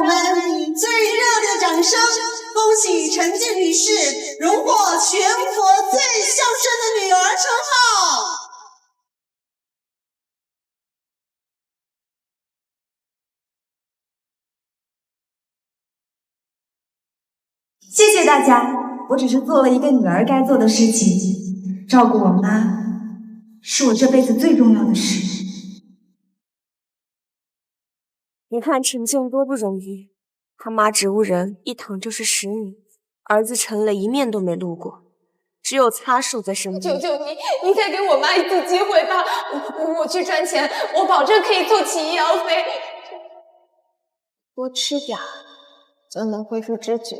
让我们以最热烈的掌声，恭喜陈静女士荣获全国最孝顺的女儿称号。谢谢大家，我只是做了一个女儿该做的事情，照顾我妈是我这辈子最重要的事。你看陈静多不容易，他妈植物人一躺就是10年，儿子陈磊一面都没露过，只有擦手在身边。求求你，你再给我妈一次机会吧！我去赚钱，我保证可以凑齐医药费。多吃点，就能恢复知觉。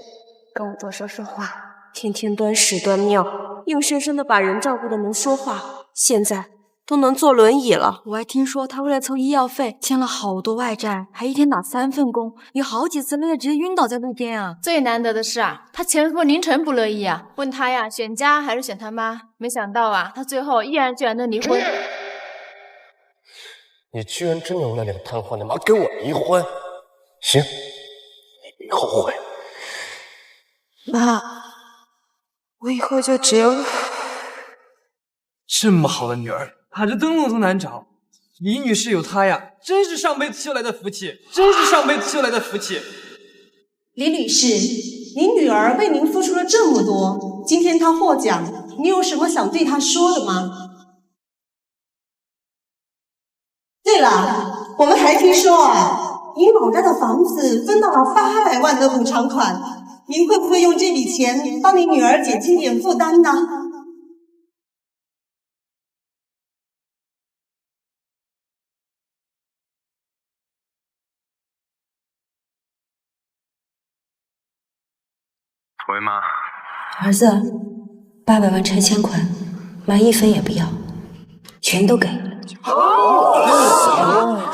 跟我多说说话。天天端屎端尿，硬生生的把人照顾的能说话，现在都能坐轮椅了。我还听说他为了凑医药费欠了好多外债，还一天打3份工，有好几次累得直接晕倒在路边啊！最难得的是啊，他前夫凌晨不乐意啊，问他呀选家还是选他妈，没想到啊，他最后毅然决然的离婚。你居然真有那两瘫痪的妈跟我离婚？行，你别后悔。妈，我以后就只有你。这么好的女儿，打着灯笼都难找。李女士有她呀，真是上辈子修来的福气，真是上辈子修来的福气。李女士，您女儿为您付出了这么多，今天她获奖，你有什么想对她说的吗？对了，我们还听说啊，您老家的房子分到了800万的补偿款，您会不会用这笔钱帮您女儿减轻点负担呢？喂，妈。儿子，800万拆迁款，妈1分也不要，全都给。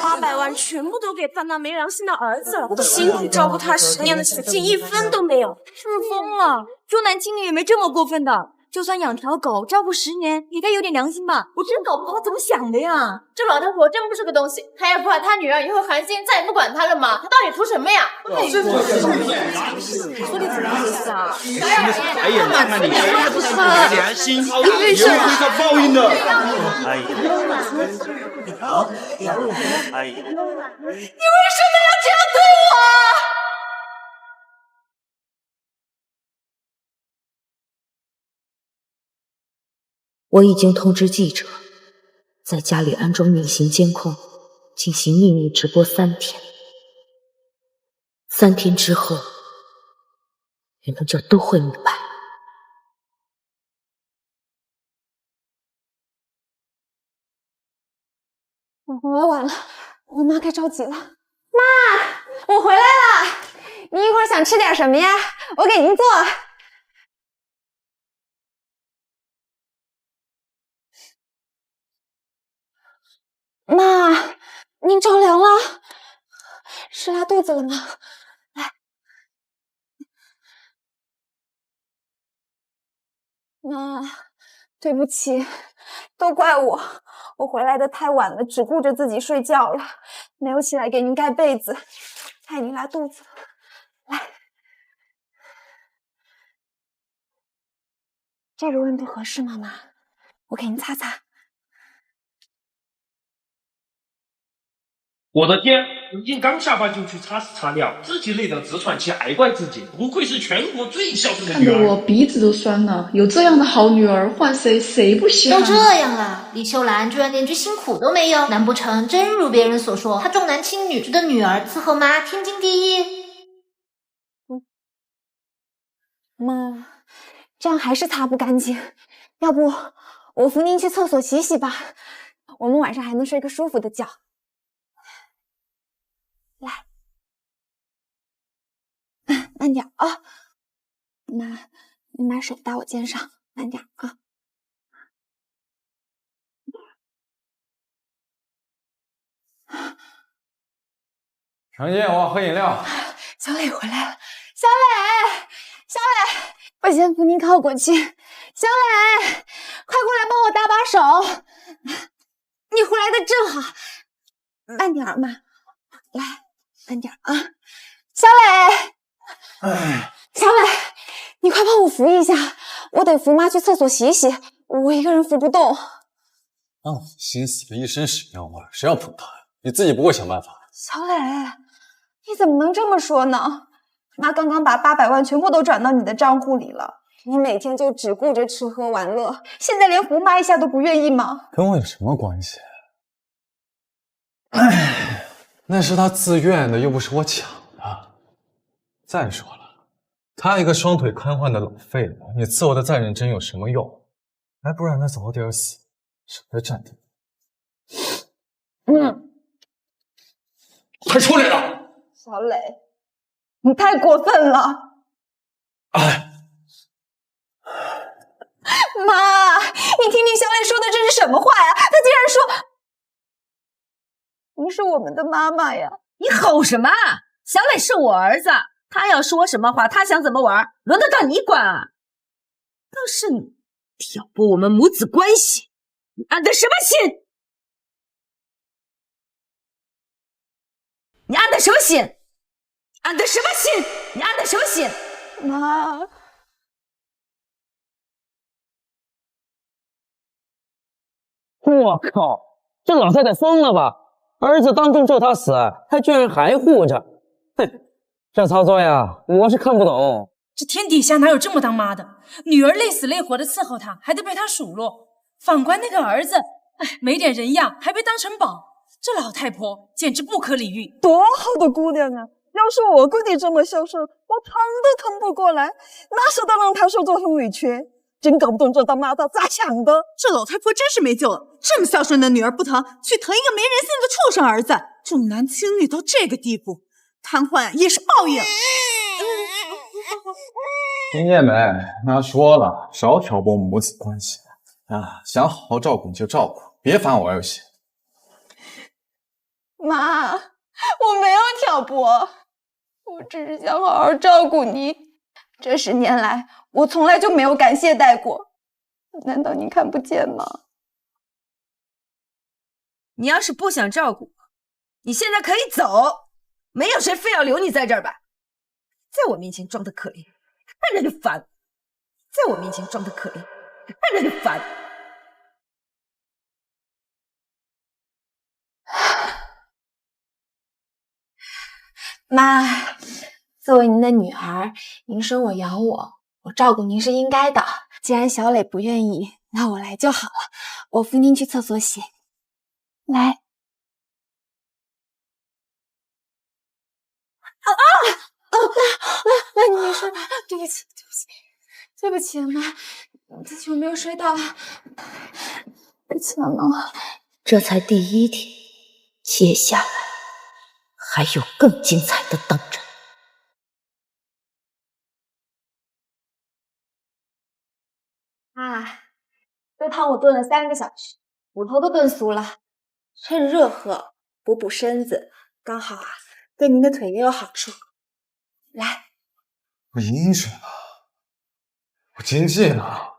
800万全部都给犯到没良心的儿子了，辛苦照顾他10年的血劲1分都没有，是不是疯了？重男轻女也没这么过分的。就算养条狗照顾10年，也该有点良心吧？我真搞不懂他怎么想的呀！这老太婆真不是个东西，她也不怕她女儿以后寒心再也不管她了吗？她到底图什么呀？说的怎么回事啊？哎呀，你看你良心，也会受报应的。哎呀，哎呀，你为什么要这样对我？我已经通知记者，在家里安装隐形监控，进行秘密直播3天。3天之后，你们这都会明白。我晚了，我妈该着急了。妈，我回来了，你一会儿想吃点什么呀？我给您做。妈，您着凉了，是拉肚子了吗？来，妈，对不起，都怪我，我回来的太晚了，只顾着自己睡觉了，没有起来给您盖被子，害您拉肚子了。来，这个温度合适吗，妈？我给您擦擦。我的天，人家刚下班就去擦屎擦尿，自己累得直喘气，还怪自己，不愧是全国最孝顺的女儿。看得我鼻子都酸了，有这样的好女儿，换谁不稀罕？都这样了，李秀兰居然连句辛苦都没有，难不成真如别人所说，她重男轻女，觉得女儿伺候妈天经地义？妈，这样还是擦不干净，要不我扶您去厕所洗洗吧，我们晚上还能睡个舒服的觉。来，慢点啊！妈，你把手搭我肩上，慢点啊！程静，我要喝饮料。小磊回来了，小磊，小磊，我先扶您靠过去。小磊，快过来帮我搭把手。你回来的正好，慢点嘛，来，慢点啊！小小磊，小磊，你快帮我扶一下，我得扶妈去厕所洗洗，我一个人扶不动。让我心死的一身屎尿味，谁要捧他呀？你自己不会想办法？小磊，你怎么能这么说呢？妈刚刚把800万全部都转到你的账户里了，你每天就只顾着吃喝玩乐，现在连扶妈一下都不愿意吗？跟我有什么关系？哎，那是他自愿的，又不是我抢的。再说了，他一个双腿瘫痪的老废物，你伺候的再认真有什么用？还不如让他早点死，省得占地。快出来了！小磊，你太过分了！哎，妈，你听听小磊说的这是什么话呀？他竟然说您是我们的妈妈呀！你吼什么？小磊是我儿子，他要说什么话，他想怎么玩，轮得到你管啊？倒是你挑拨我们母子关系，你安的什么心？你安的什么心？安的什么心？你安的什么心？妈，我靠，这老太太疯了吧？儿子当众咒她死，她居然还护着，哼，这操作呀，我是看不懂。这天底下哪有这么当妈的？女儿累死累活的伺候她，还得被她数落。反观那个儿子，哎，没点人样，还被当成宝。这老太婆简直不可理喻。多好的姑娘啊！要是我闺女这么孝顺，我疼都疼不过来，哪舍得让她受这份委屈？真搞不懂这当妈的咋想的。这老太婆真是没救了，这么孝顺的女儿不疼，去疼一个没人性的畜生儿子，重男轻女到这个地步，瘫痪也是报应。听见没？妈说了，少挑拨母子关系啊！想好好照顾你就照顾，别烦我玩游戏。妈，我没有挑拨，我只是想好好照顾你。这10年来，我从来就没有感谢戴过，难道你看不见吗？你要是不想照顾我，你现在可以走，没有谁非要留你在这儿吧？在我面前装的可怜，看着就烦；在我面前装的可怜，看着就烦。妈，作为您的女儿，您生我养我，我照顾您是应该的。既然小磊不愿意，那我来就好了。我扶您去厕所洗。来。妈，你没事吧？对不起，对不起，妈，自己有没有摔到？对不起，妈。这才第1题，接下来还有更精彩的等着。这汤我炖了3个小时，骨头都炖酥了，趁热喝，补补身子，刚好啊，对您的腿也有好处。来，我饮水了，我精进了。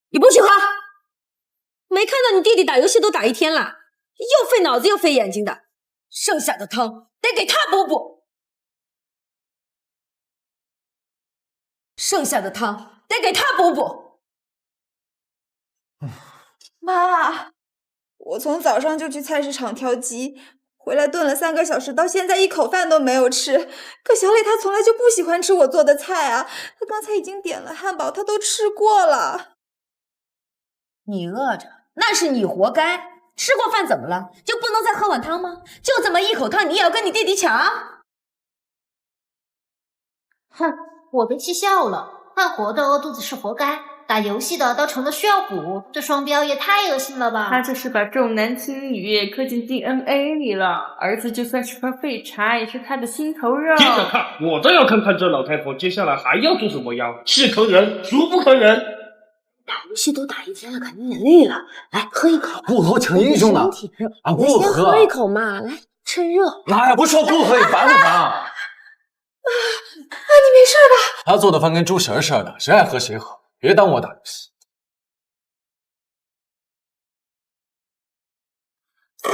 你不许喝！没看到你弟弟打游戏都打1天了，又费脑子又费眼睛的，剩下的汤得给他补补。剩下的汤得给他补补。妈，我从早上就去菜市场挑鸡，回来炖了3个小时，到现在一口饭都没有吃。可小磊他从来就不喜欢吃我做的菜啊，他刚才已经点了汉堡，他都吃过了。你饿着，那是你活该。吃过饭怎么了？就不能再喝碗汤吗？就这么一口汤，你也要跟你弟弟抢？哼，我被气笑了。干活的饿肚子是活该，打游戏的倒成了需要补，这双标也太恶心了吧！他这是把重男轻女刻进 DNA 里了。儿子就算是块废柴，也是他的心头肉。接着看，我倒要看看这老太婆接下来还要做什么妖，是可忍，孰不可忍！打游戏都打1天了，肯定也累了。来，喝一口。不喝抢英雄的啊！不先喝一口嘛，来，趁热。哎呀，不说不喝，你烦不烦？你没事吧？他做的饭跟猪食似的，谁爱喝谁喝，别耽误我打游戏。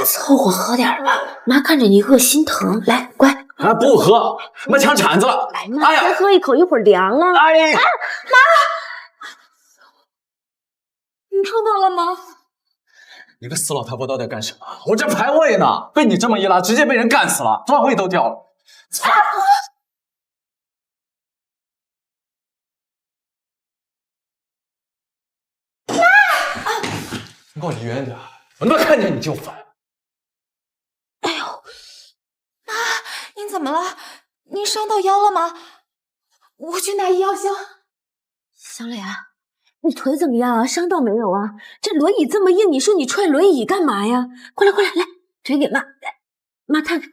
凑合喝点吧，妈看着你饿心疼。来，乖。啊，不喝，妈抢铲子了。来，妈，先喝一口，一会儿凉了。哎，妈，你看到了吗？你个死老太婆到底干什么？我这排位呢，被你这么一拉，直接被人干死了，段位都掉了。操！你给我离远点，我他妈看见你就烦。哎呦，妈，您怎么了？您伤到腰了吗？我去拿医药箱。小磊啊，你腿怎么样啊？伤到没有啊？这轮椅这么硬，你说你踹轮椅干嘛呀？过来过来，来，腿给妈，来，妈看看，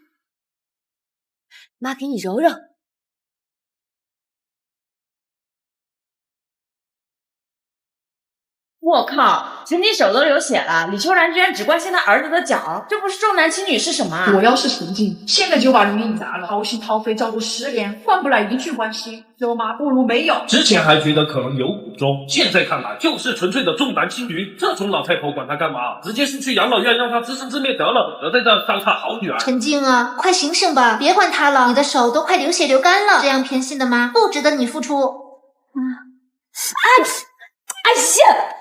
妈给你揉揉。我靠，陈静手都流血了，李秋兰居然只关心她儿子的脚，这不是重男轻女是什么啊？我要是陈静，现在就把轮椅砸了，掏心掏肺照顾10年，换不来一句关心，有吗？不如没有。之前还觉得可能有苦衷，现在看来就是纯粹的重男轻女。这种老太婆管她干嘛？直接是去养老院让她自生自灭得了，别在这伤她好女儿。陈静啊，快醒醒吧，别管她了，你的手都快流血流干了，这样偏心的妈不值得你付出。哎呀！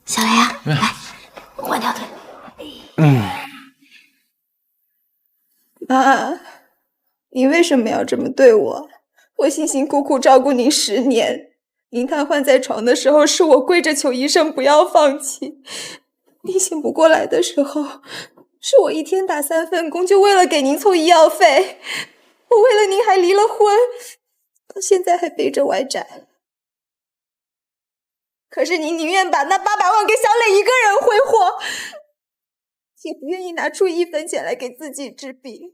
小雷啊，来，换条腿。妈，你为什么要这么对我？我辛辛苦苦照顾您10年，您瘫痪在床的时候，是我跪着求医生不要放弃；您醒不过来的时候，是我一天打3份工，就为了给您凑医药费。我为了您还离了婚，到现在还背着外债。可是您宁愿把那800万给小磊一个人挥霍，也不愿意拿出1分钱来给自己治病。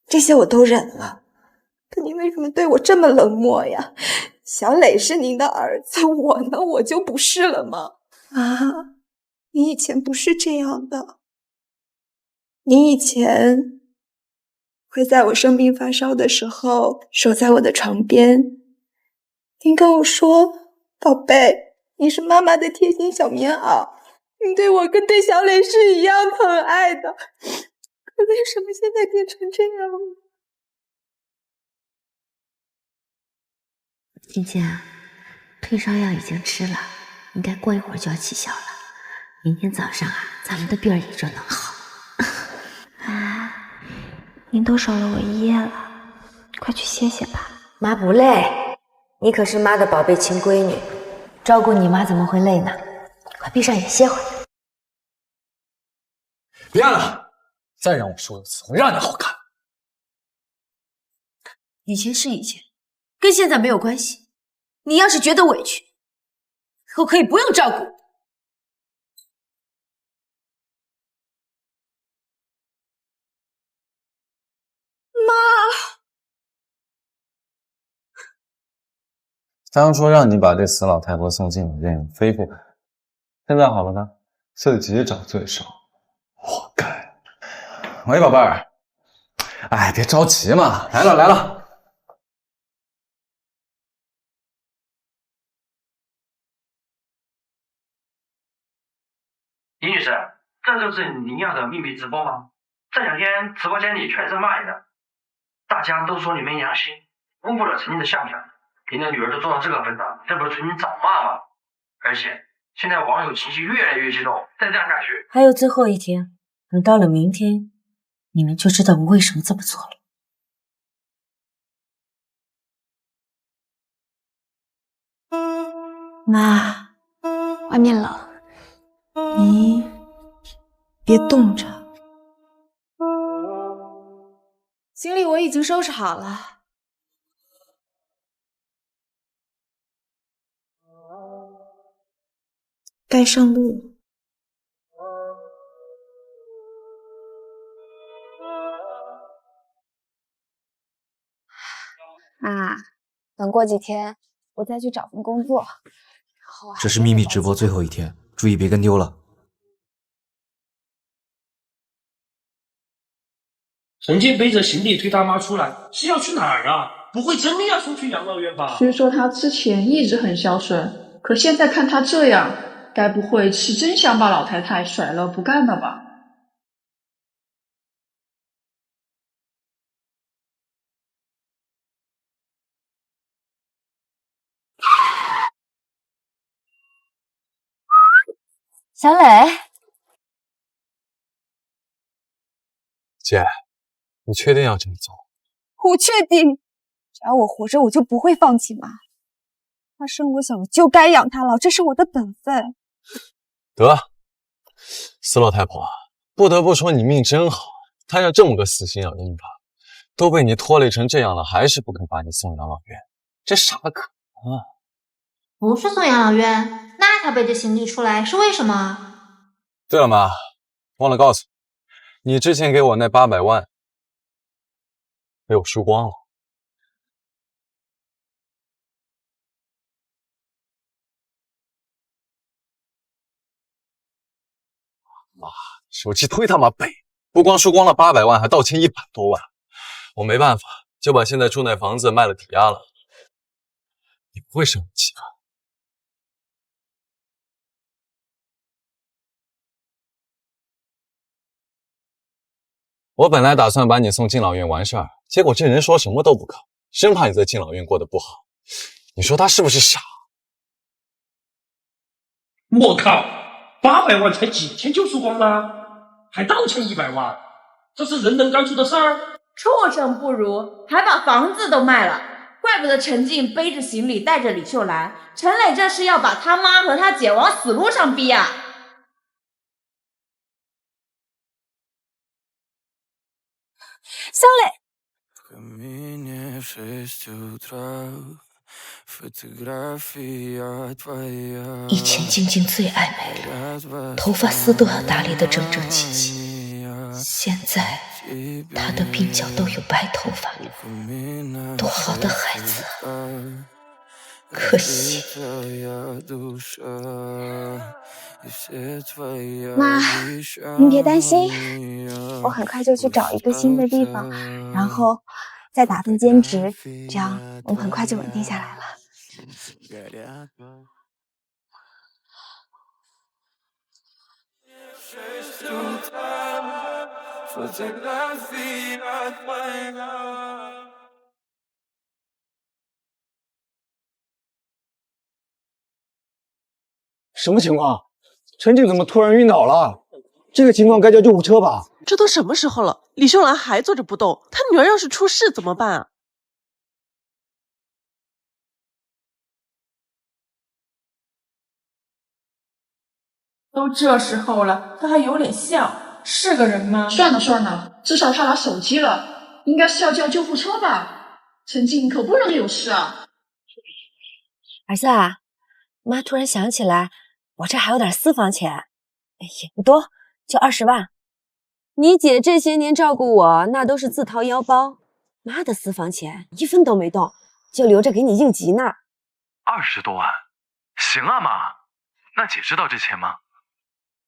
这些我都忍了，可您为什么对我这么冷漠呀？小磊是您的儿子，我呢，我就不是了吗？啊，你以前不是这样的，你以前会在我生病发烧的时候守在我的床边，您跟我说，宝贝，你是妈妈的贴心小棉袄，你对我跟对小磊是一样疼爱的，可为什么现在变成这样了？静静啊，退烧药已经吃了，应该过一会儿就要起效了。明天早上啊，咱们的病也就能好。您都守了我1夜了，快去歇歇吧。妈不累，你可是妈的宝贝亲闺女，照顾你妈怎么会累呢？快闭上眼歇会儿。别了，再让我说一次，我让你好看。以前是以前，跟现在没有关系。你要是觉得委屈，以后可以不用照顾。当初让你把这死老太婆送进医院，非不肯。现在好了呢，自己找罪受，活该。喂，宝贝儿，哎，别着急嘛，来了来了。林女士，这就是您要的秘密直播吗？这2天直播间里全是骂你的，大家都说你没良心，辜负了陈静的相片。您的女儿都做到这个份上，这不是纯情找骂吗？而且现在网友情绪越来越激动，再这样下去，还有最后一天，等到了明天，你们就知道我为什么这么做了。妈，外面冷，你别冻着。行李我已经收拾好了。该上路。啊，等过几天我再去找份工作。这是秘密直播最后一天，注意别跟丢了。陈静背着行李推他妈出来，是要去哪儿啊？不会真的要送去养老院吧？虽说他之前一直很孝顺，可现在看他这样，该不会是真想把老太太甩了不干了吧？小磊，姐，你确定要这么做？我确定，只要我活着，我就不会放弃妈。她生我小，我就该养她老，这是我的本分。得，死老太婆，不得不说你命真好，她要这么个死心眼的女儿，都被你拖累成这样了，还是不肯把你送养老院，这傻的可能啊！不是送养老院，那他背着行李出来是为什么？对了妈，忘了告诉你，你之前给我那800万被我输光了。妈，手机忒他妈背，不光输光了800万，还倒欠100多万。我没办法，就把现在住那房子卖了抵押了。你不会生气吧？我本来打算把你送敬老院完事儿，结果这人说什么都不肯，生怕你在敬老院过得不好。你说他是不是傻？我靠，800万才几天就输光了，还倒欠100万，这是人能干出的事儿？畜生不如，还把房子都卖了，怪不得陈静背着行李带着李秀兰，陈磊这是要把他妈和他姐往死路上逼啊！小磊，以前静静最爱美了，头发丝都要打理得整整齐齐，现在她的鬓角都有白头发了，多好的孩子啊！可惜。妈，您别担心，我很快就去找一个新的地方，然后再打份兼职，这样我们很快就稳定下来了。什么情况？陈静怎么突然晕倒了？这个情况该叫救护车吧？这都什么时候了，李秀兰还坐着不动，她女儿要是出事怎么办啊？都这时候了，他还有脸笑，是个人吗？算了算了，至少他拿手机了，应该是要叫救护车吧？陈静可不能有事啊！儿子啊，妈突然想起来，我这还有点私房钱，也不多，就20万。你姐这些年照顾我，那都是自掏腰包，妈的私房钱1分都没动，就留着给你应急呢。20多万，行啊妈。那姐知道这钱吗？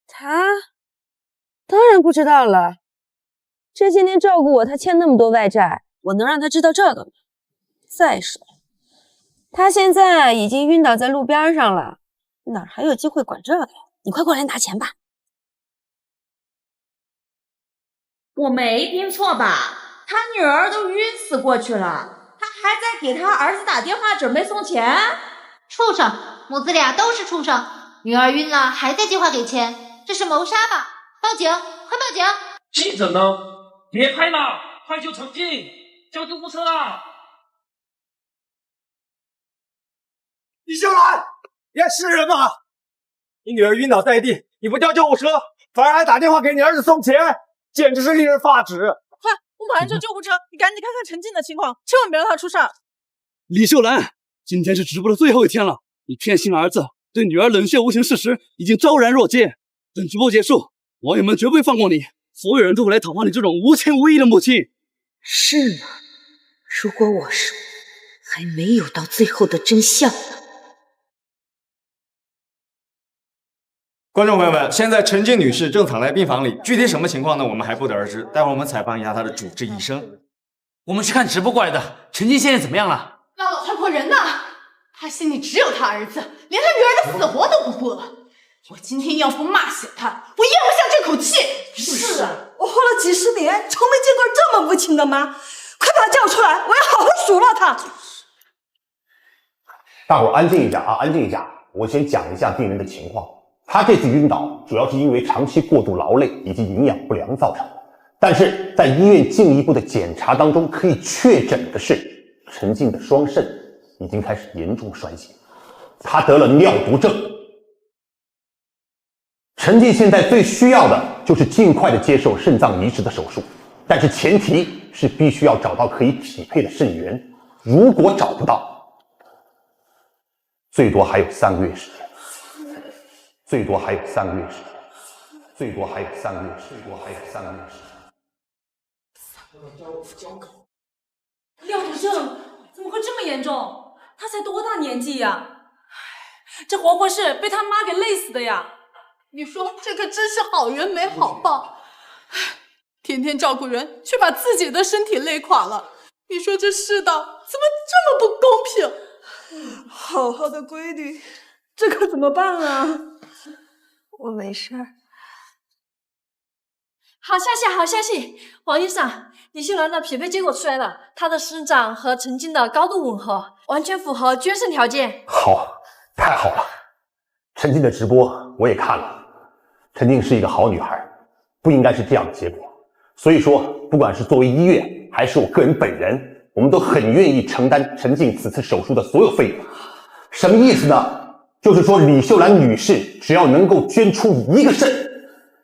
她当然不知道了，这些年照顾我，她欠那么多外债，我能让她知道这个吗？再说她现在已经晕倒在路边上了，哪还有机会管这个呀？你快过来拿钱吧。我没听错吧？他女儿都晕死过去了，他还在给他儿子打电话准备送钱？畜生，母子俩都是畜生！女儿晕了还在计划给钱，这是谋杀吧？报警，快报警！记者呢？别拍了，快救陈静，叫救护车啊！李秀兰，你还是人吗？你女儿晕倒在地，你不叫救护车，反而还打电话给你儿子送钱，简直是令人发指！快，我马上叫救护车！你赶紧看看陈静的情况，千万别让她出事儿。李秀兰，今天是直播的最后一天了，你骗信儿子，对女儿冷血无情事实已经昭然若揭。等直播结束，网友们绝不会放过你，所有人都会来讨伐你这种无情无义的母亲。是吗？如果我说，还没有到最后的真相呢。观众朋友们，现在陈静女士正躺在病房里，具体什么情况呢？我们还不得而知。待会儿我们采访一下她的主治医生。我们是看直播过来的，陈静现在怎么样了？那老太婆人呢？她心里只有她儿子，连她女儿的死活都不顾了。我今天要不骂醒她，我咽不下这口气。是啊，我活了几十年，从没见过这么无情的妈！快把她叫出来，我要好好数落她。大伙儿安静一下啊，安静一下。我先讲一下病人的情况。他这次晕倒主要是因为长期过度劳累以及营养不良造成的，但是在医院进一步的检查当中，可以确诊的是陈静的双肾已经开始严重衰竭，他得了尿毒症。陈静现在最需要的就是尽快的接受肾脏移植的手术，但是前提是必须要找到可以匹配的肾源，如果找不到，最多还有3个月时间。最多还有3个月时间，最多还有3个月，最多还有3个月时间。尿毒症怎么会这么严重？他才多大年纪呀？这活活是被他妈给累死的呀！你说这可真是好人没好报，天天照顾人，却把自己的身体累垮了。你说这世道怎么这么不公平？好好的闺女，这可怎么办啊？我没事儿。好消息，好消息！王医生，李秀兰的匹配结果出来了，她的肾脏和陈静的高度吻合，完全符合捐肾条件。好，太好了！陈静的直播我也看了，陈静是一个好女孩，不应该是这样的结果。所以说，不管是作为医院还是我个人本人，我们都很愿意承担陈静此次手术的所有费用。什么意思呢？就是说，李秀兰女士只要能够捐出1个肾，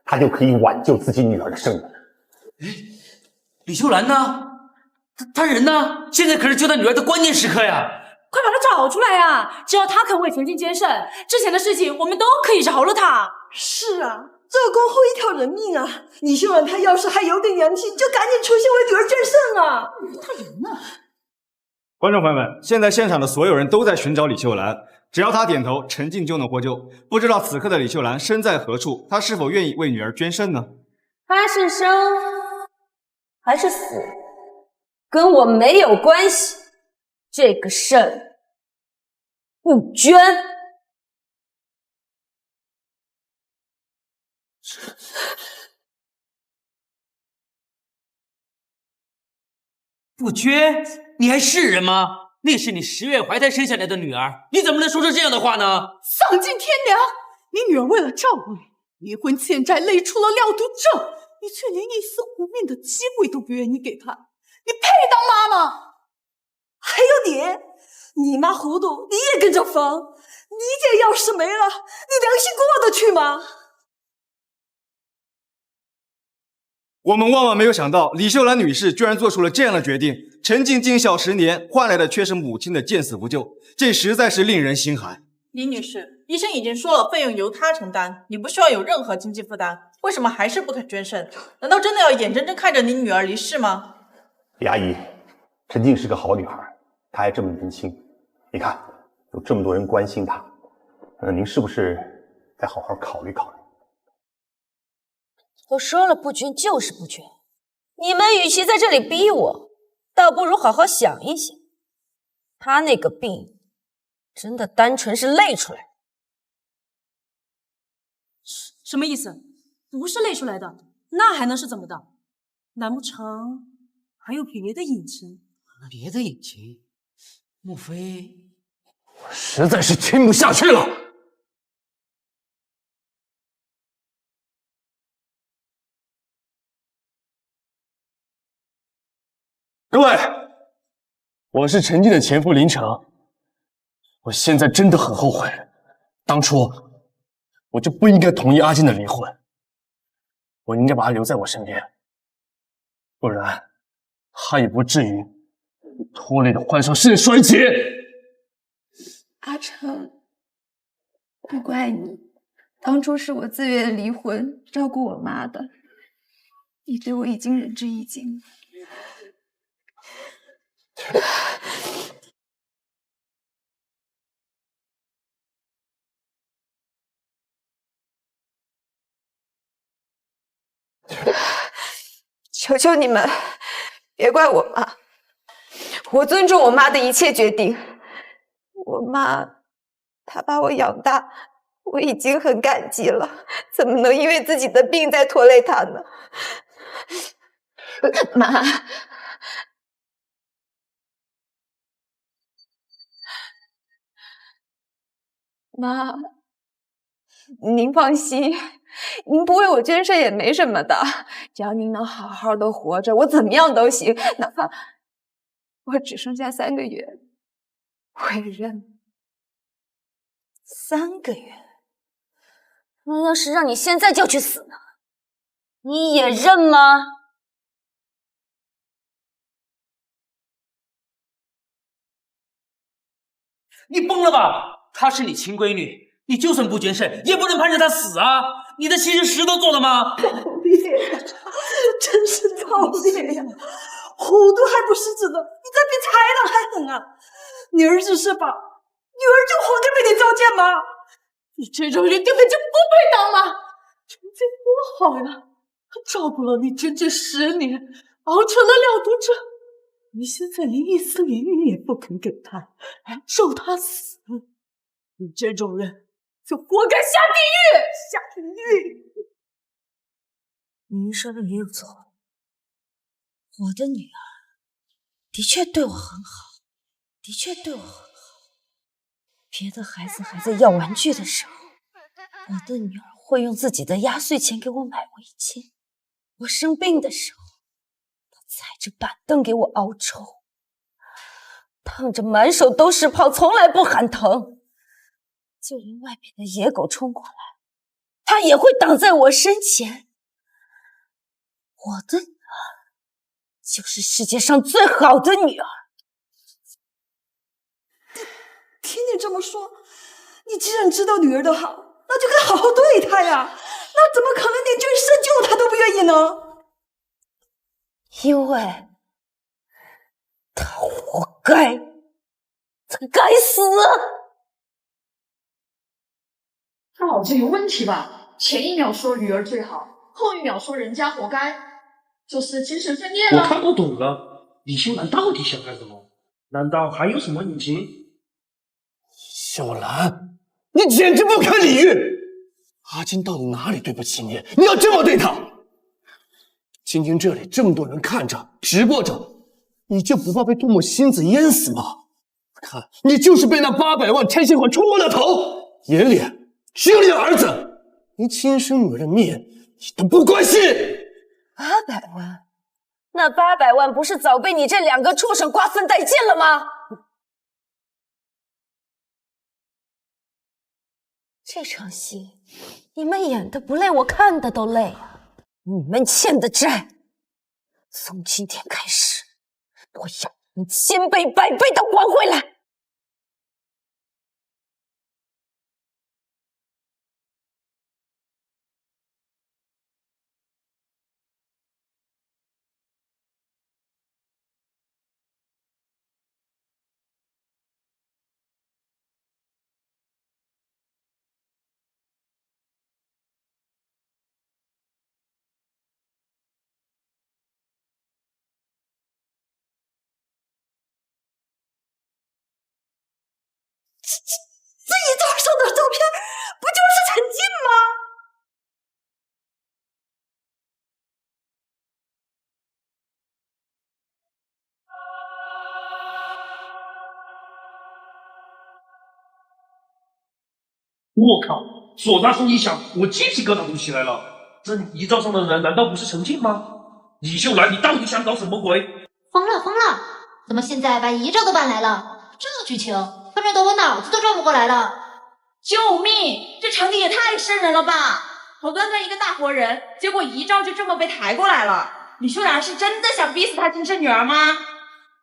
她就可以挽救自己女儿的生命。李秀兰呢？她人呢？现在可是救她女儿的关键时刻呀！快把她找出来呀！只要她肯为陈静捐肾，之前的事情我们都可以饶了她。是啊，这恭候一条人命啊！李秀兰她要是还有点良心，就赶紧出现为女儿捐肾啊！她人呢？观众朋友们，现在现场的所有人都在寻找李秀兰，只要她点头，陈静就能获救。不知道此刻的李秀兰身在何处，她是否愿意为女儿捐肾呢？她是生还是死，跟我没有关系。这个肾不捐。不捐？你还是人吗？那是你10月怀胎生下来的女儿，你怎么能说出这样的话呢？丧尽天良！你女儿为了照顾你，离婚欠债累出了尿毒症，你却连一丝活命的机会都不愿意给她，你配当妈吗？还有你妈糊涂，你也跟着疯。你姐要是没了，你良心过得去吗？我们万万没有想到，李秀兰女士居然做出了这样的决定。陈静尽孝10年，换来的却是母亲的见死不救，这实在是令人心寒。李女士，医生已经说了，费用由她承担，你不需要有任何经济负担，为什么还是不肯捐肾？难道真的要眼睁睁看着你女儿离世吗？李阿姨，陈静是个好女孩，她还这么年轻，你看有这么多人关心她，您是不是再好好考虑考虑？我说了不捐就是不捐，你们与其在这里逼我，倒不如好好想一想，他那个病真的单纯是累出来的。什么意思？不是累出来的，那还能是怎么的？难不成还有别的隐情？别的隐情？莫非……我实在是听不下去了。各位，我是陈静的前夫林成，我现在真的很后悔，当初我就不应该同意阿静的离婚，我应该把她留在我身边，不然她也不至于拖累的患上肾衰竭。阿成，不怪你，当初是我自愿离婚，照顾我妈的，你对我已经仁至义尽了。求求你们，别怪我妈，我尊重我妈的一切决定。我妈，她把我养大，我已经很感激了，怎么能因为自己的病再拖累她呢？妈，妈，您放心，您不为我捐肾也没什么的，只要您能好好的活着，我怎么样都行，哪怕我只剩下3个月，我也认。3个月？那要是让你现在就去死呢，你也认吗？你疯了吧？她是你亲闺女，你就算不捐肾，也不能盼着她死啊！你的亲事都做了吗？造孽，真是造孽呀！糊涂还不是知道，你这比豺狼还狠啊！你儿子是吧？女儿就活该被你糟践吗？你这种人根本就不配当妈！陈静多好呀，他照顾了你整整10年，熬成了了读者。你现在连一丝怜悯也不肯给他，还咒他死，你这种人就活该下地狱！下地狱！您说的没有错，我的女儿的确对我很好，的确对我很好。别的孩子还在要玩具的时候，我的女儿会用自己的压岁钱给我买围巾。我生病的时候，她踩着板凳给我熬粥，烫着满手都是泡，从来不喊疼。就连外面的野狗冲过来，她也会挡在我身前。我的女儿就是世界上最好的女儿。听你这么说，你既然知道女儿的好，那就该好好对她呀。那怎么可能连捐肾救她都不愿意呢？因为她活该，她该死。他脑子有问题吧？前1秒说女儿最好，后1秒说人家活该，就是精神分裂了。我看不懂了，李秀兰到底想干什么？难道还有什么隐情？秀兰，你简直不可理喻！阿金到底哪里对不起你？你要这么对他？今天这里这么多人看着，直播着，你就不怕被唾沫星子淹死吗？看，你就是被那800万拆迁款冲昏了头，眼里只有你的儿子，连亲生女儿的命你都不关心。800万？那800万不是早被你这2个畜生瓜分殆尽了吗？这场戏你们演的不累，我看的都累啊！你们欠的债，从今天开始，我要你1000倍100倍的还回来！这一照上的照片不就是陈静吗？我靠！唢呐声一响，我鸡皮疙瘩都起来了。这遗照上的人难道不是陈静吗？李秀兰，你到底想搞什么鬼？疯了疯了！怎么现在把遗照都搬来了？这剧情翻转得我脑子都转不过来了！救命！这场景也太瘆人了吧！好端端一个大活人，结果遗照就这么被抬过来了。李秀兰是真的想逼死她亲生女儿吗？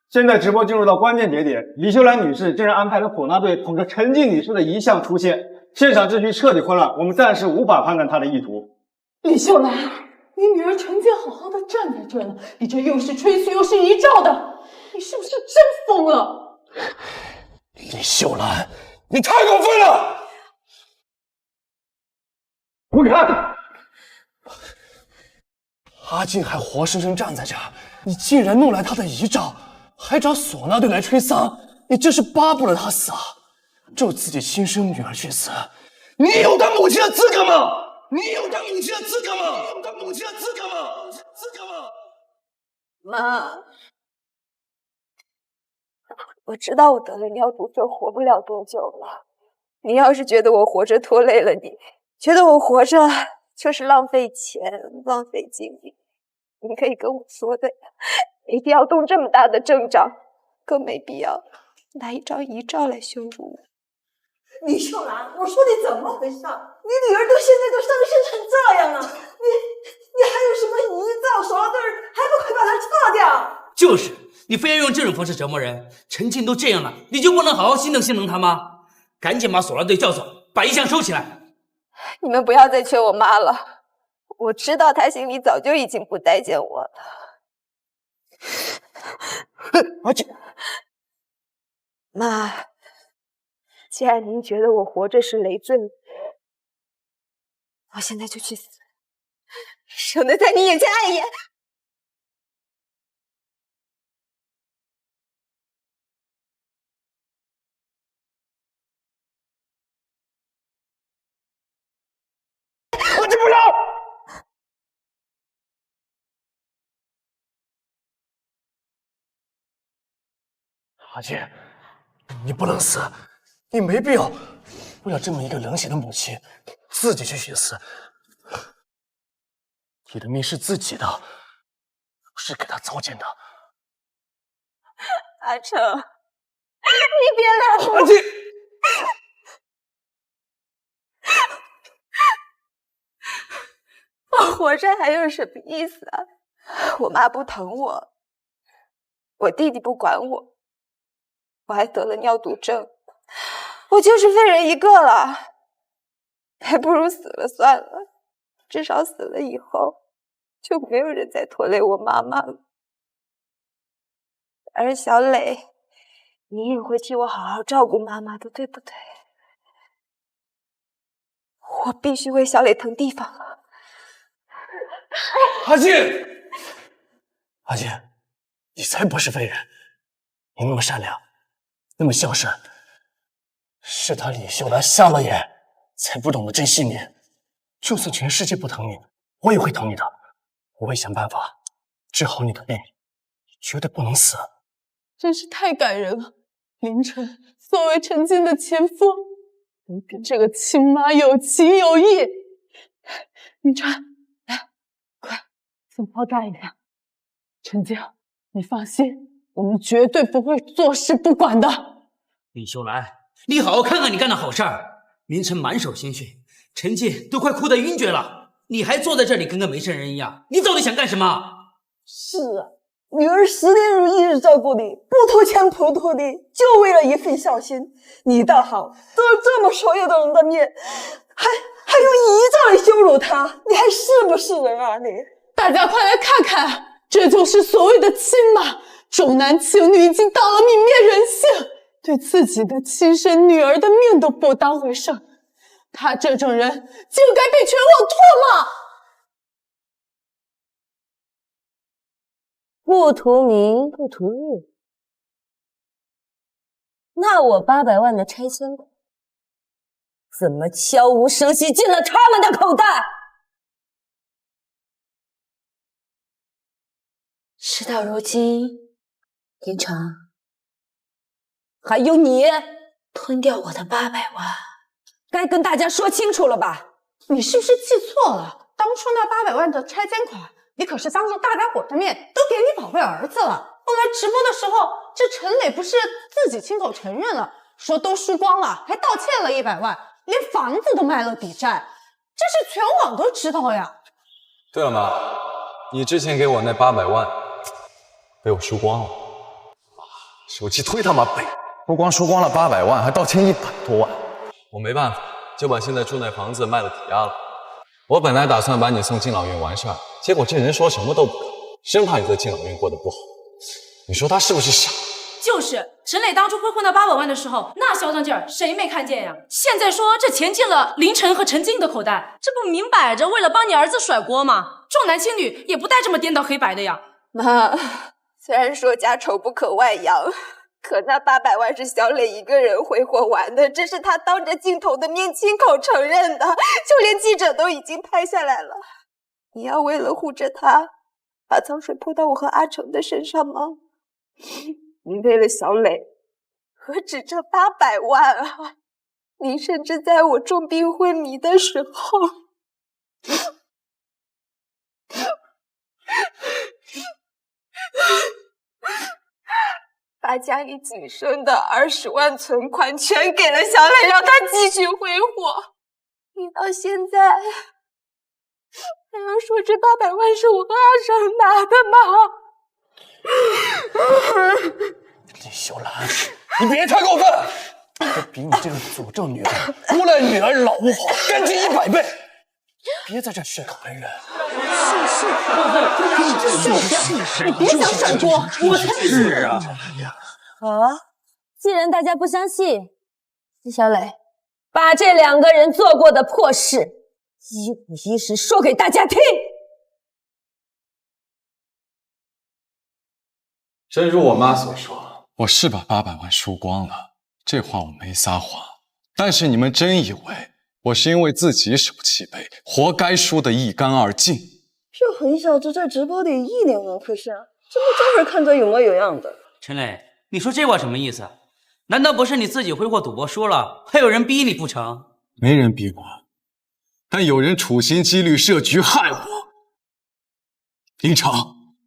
现在直播进入到关键节点，李秀兰女士竟然安排了唢呐队捧着陈静女士的遗像出现，现场秩序彻底混乱，我们暂时无法判断她的意图。李秀兰，你女儿陈静好好的站在这了，你这又是吹嘘又是遗照的，你是不是真疯了？李秀兰，你太过分了！滚开！阿静还活生生站在这儿，你竟然弄来她的遗照，还找唢呐队来吹丧，你这是巴不得他死啊！就自己亲生女儿去死，你有当母亲的资格吗？你有当母亲的资格吗？有当母亲的资格吗？资格吗？妈，我知道我得了尿毒症，活不了多久了。你要是觉得我活着拖累了你，觉得我活着就是浪费钱、浪费精力，你可以跟我说的呀，没必要动这么大的阵仗，更没必要拿一张遗照来羞辱我。李秀兰，我说你怎么回事？你女儿都现在都伤心成这样了，你还有什么遗照、手拉对儿，还不快把它撤掉？就是，你非要用这种方式折磨人。陈静都这样了，你就不能好好心疼心疼她吗？赶紧把手拉队叫走，把遗像收起来。你们不要再劝我妈了，我知道她心里早就已经不待见我了。而且，妈，既然您觉得我活着是累赘，我现在就去死，省得在你眼前碍眼。我就不要！阿姐，你不能死，你没必要为了这么一个冷血的母亲自己去寻死。你的命是自己的，不是给他糟践的。阿成，你别来我！阿姐，我活着还有什么意思啊？我妈不疼我，我弟弟不管我，我还得了尿毒症，我就是废人一个了，还不如死了算了。至少死了以后，就没有人再拖累我妈妈了。而小磊，你也会替我好好照顾妈妈的，对不对？我必须为小磊腾地方了。阿静，阿静，你才不是废人，你那么善良，那么孝顺，是他李秀兰瞎了眼，才不懂得珍惜你。就算全世界不疼你，我也会疼你的，我会想办法治好你的病，你绝对不能死。真是太感人了，凌晨作为陈静的前夫，能跟这个亲妈有情有义。凌晨，来，快送包扎一下。陈静，你放心，我们绝对不会坐视不管的。李秀兰，你好好看看你干的好事儿。凌晨满手鲜血，陈静都快哭得晕厥了，你还坐在这里跟个没事人一样，你到底想干什么？是啊，女儿10年如一日照顾你，不图钱不图地，就为了一份孝心。你倒好，当着这么所有的人的面，还用遗照来羞辱她，你还是不是人啊你？大家快来看看，这就是所谓的亲妈，重男轻女已经到了泯灭人性，对自己的亲生女儿的命都不当回事。他这种人就该被全网唾骂。不图名不图利，那我800万的拆迁款怎么悄无声息进了他们的口袋？事到如今，林城，还有你吞掉我的800万，该跟大家说清楚了吧？你是不是记错了？当初那800万的拆迁款，你可是当着大家伙的面都给你宝贝儿子了。后来直播的时候，这陈磊不是自己亲口承认了，说都输光了，还道歉了100万，连房子都卖了抵债，这是全网都知道呀。对了妈，你之前给我那800万被我输光了，手气忒他妈背，不光输光了800万，还道歉100多万。我没办法，就把现在住那房子卖了抵押了。我本来打算把你送敬老院完事儿，结果这人说什么都不干，生怕你在敬老院过得不好。你说他是不是傻？就是陈磊当初挥霍那800万的时候，那嚣张劲儿谁没看见呀？现在说这钱进了凌晨和陈静的口袋，这不明摆着为了帮你儿子甩锅吗？重男轻女也不带这么颠倒黑白的呀。妈，虽然说家丑不可外扬，可那800万是小磊一个人挥霍完的，这是他当着镜头的面亲口承认的，就连记者都已经拍下来了。你要为了护着他，把脏水泼到我和阿成的身上吗？你为了小磊，何止这800万啊！你甚至在我重病昏迷的时候，把家里仅剩的20万存款全给了小磊，让他继续挥霍。你到现在还要说这800万是我和阿成拿的吗？李秀兰，你别太过分！我比你这个诅咒女儿、诬赖女儿老巫婆干净100倍！别在这血口喷人！是，你别想闪躲，我才是啊！好啊，既然大家不相信，小磊，把这2个人做过的破事一五一十说给大家听。正如我妈所说，我是把800万输光了，这话我没撒谎。但是你们真以为我是因为自己手气背，活该输得一干二净？这狠小子在直播里1脸王克相，怎么这会看着有模有样的？陈磊，你说这话什么意思？难道不是你自己挥霍赌博输了，还有人逼你不成？没人逼我，但有人处心积虑设局害我。林城，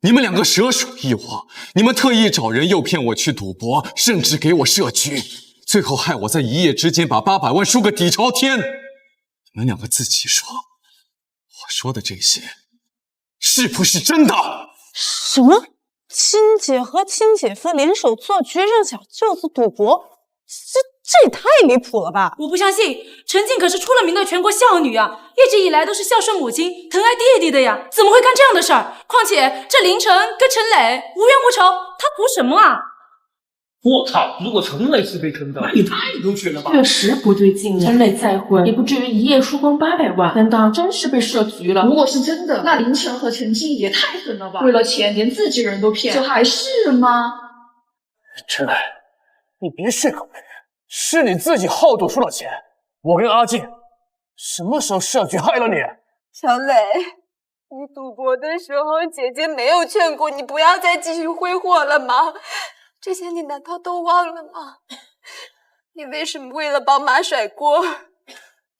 你们2个蛇鼠一窝，你们特意找人诱骗我去赌博，甚至给我设局，最后害我在一夜之间把800万输个底朝天。你们2个自己说，我说的这些是不是真的？什么？亲姐和亲姐夫联手做局让小舅子赌博，这也太离谱了吧！我不相信，陈静可是出了名的全国孝女啊，一直以来都是孝顺母亲、疼爱弟弟的呀，怎么会干这样的事儿？况且这林晨跟陈磊无冤无仇，他图什么啊？我操！如果陈磊是被坑的，那也太狗血了吧！确实不对劲。陈磊再混，也不至于一夜输光800万。难道真是被设局了？如果是真的，那林晨和陈静也太狠了吧！为了钱，连自己人都骗，这还是吗？陈磊，你别血口喷人，是你自己好赌输了钱。我跟阿静什么时候设局害了你？小磊，你赌博的时候，姐姐没有劝过你不要再继续挥霍了吗？这些你难道都忘了吗？你为什么为了帮妈甩锅，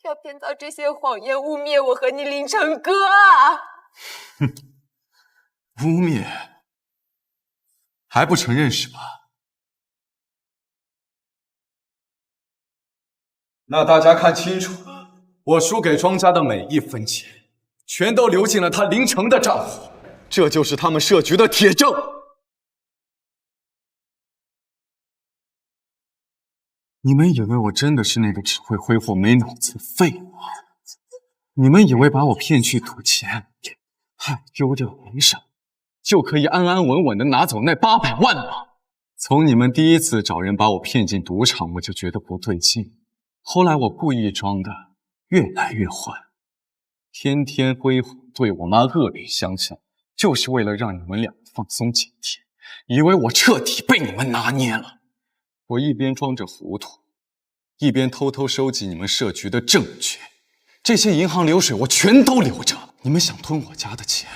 要编造这些谎言污蔑我和你林晨哥啊？哼，污蔑还不承认是吧？那大家看清楚了，我输给庄家的每1分钱，全都流进了他林城的账户，这就是他们设局的铁证。你们以为我真的是那个只会挥霍没脑子的废物？你们以为把我骗去赌钱，害丢掉没什么，就可以安安稳稳的拿走那800万吗？从你们第一次找人把我骗进赌场，我就觉得不对劲。后来我故意装的越来越坏，天天挥霍，对我妈恶语相向，就是为了让你们俩放松警惕，以为我彻底被你们拿捏了。我一边装着糊涂，一边偷偷收集你们设局的证据。这些银行流水我全都留着。你们想吞我家的钱，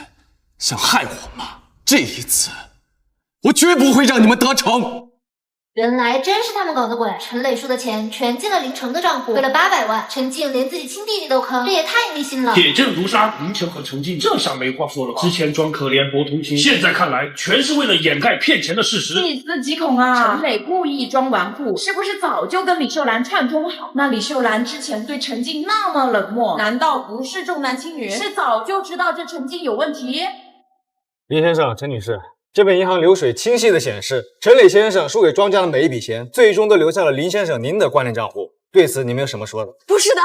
想害我吗？这一次，我绝不会让你们得逞。原来真是他们搞的鬼！陈磊输的钱全进了林城的账户，为了800万，陈静连自己亲弟弟都坑，这也太迷信了。铁证如山，林晨和陈静这下没话说了吧？之前装可怜博同情，现在看来全是为了掩盖骗钱的事实。细思极恐啊！陈磊故意装纨绔，是不是早就跟李秀兰串通好？那李秀兰之前对陈静那么冷漠，难道不是重男轻女？是早就知道这陈静有问题？林先生、陈女士，这边银行流水清晰的显示，陈磊先生输给庄家的每一笔钱，最终都流向了林先生您的关联账户。对此，你们有什么说的？不是的，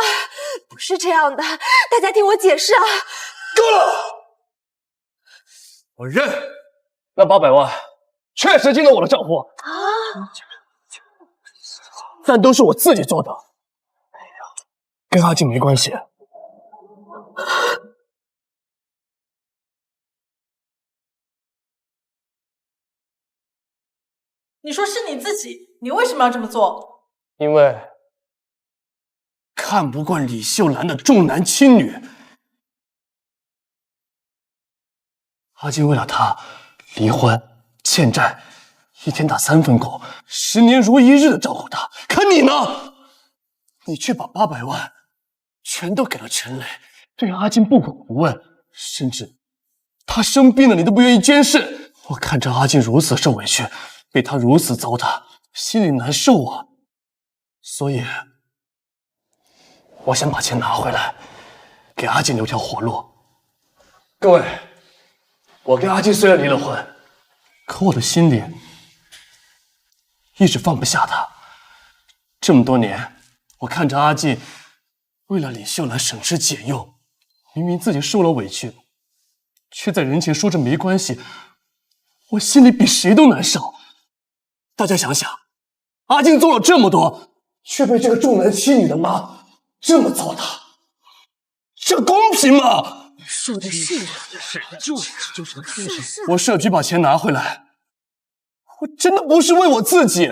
不是这样的，大家听我解释啊！够了！我认，那800万确实进了我的账户啊，但都是我自己做的，跟阿静没关系。你说是你自己，你为什么要这么做？因为看不惯李秀兰的重男轻女。阿金为了她离婚欠债，一天打3份工，10年如一日的照顾她。可你呢？你却把800万全都给了陈磊，对阿金不管不问，甚至她生病了你都不愿意监视。我看着阿金如此受委屈，被她如此糟蹋，心里难受啊。所以我想把钱拿回来，给阿金留条活路。各位，我跟阿金虽然离了婚，可我的心里一直放不下他。这么多年，我看着阿进为了李秀兰省吃俭用，明明自己受了委屈，却在人前说着没关系，我心里比谁都难受。大家想想，阿进做了这么多，却被这个重男轻女的妈这么糟蹋，这公平吗？说的是，我社局把钱拿回来，我真的不是为我自己，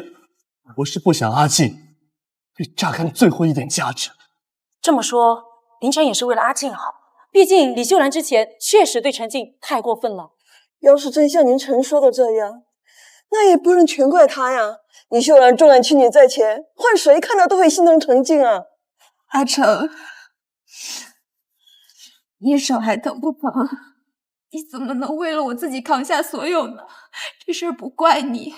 我是不想阿进被榨干最后一点价值。这么说，林晨也是为了阿静好。毕竟李秀兰之前确实对陈静太过分了。要是真像您陈说的这样，那也不能全怪他呀。李秀兰重男轻女在前，换谁看到都会心疼陈静啊。阿成，你手还疼不疼？你怎么能为了我自己扛下所有呢？这事儿不怪你，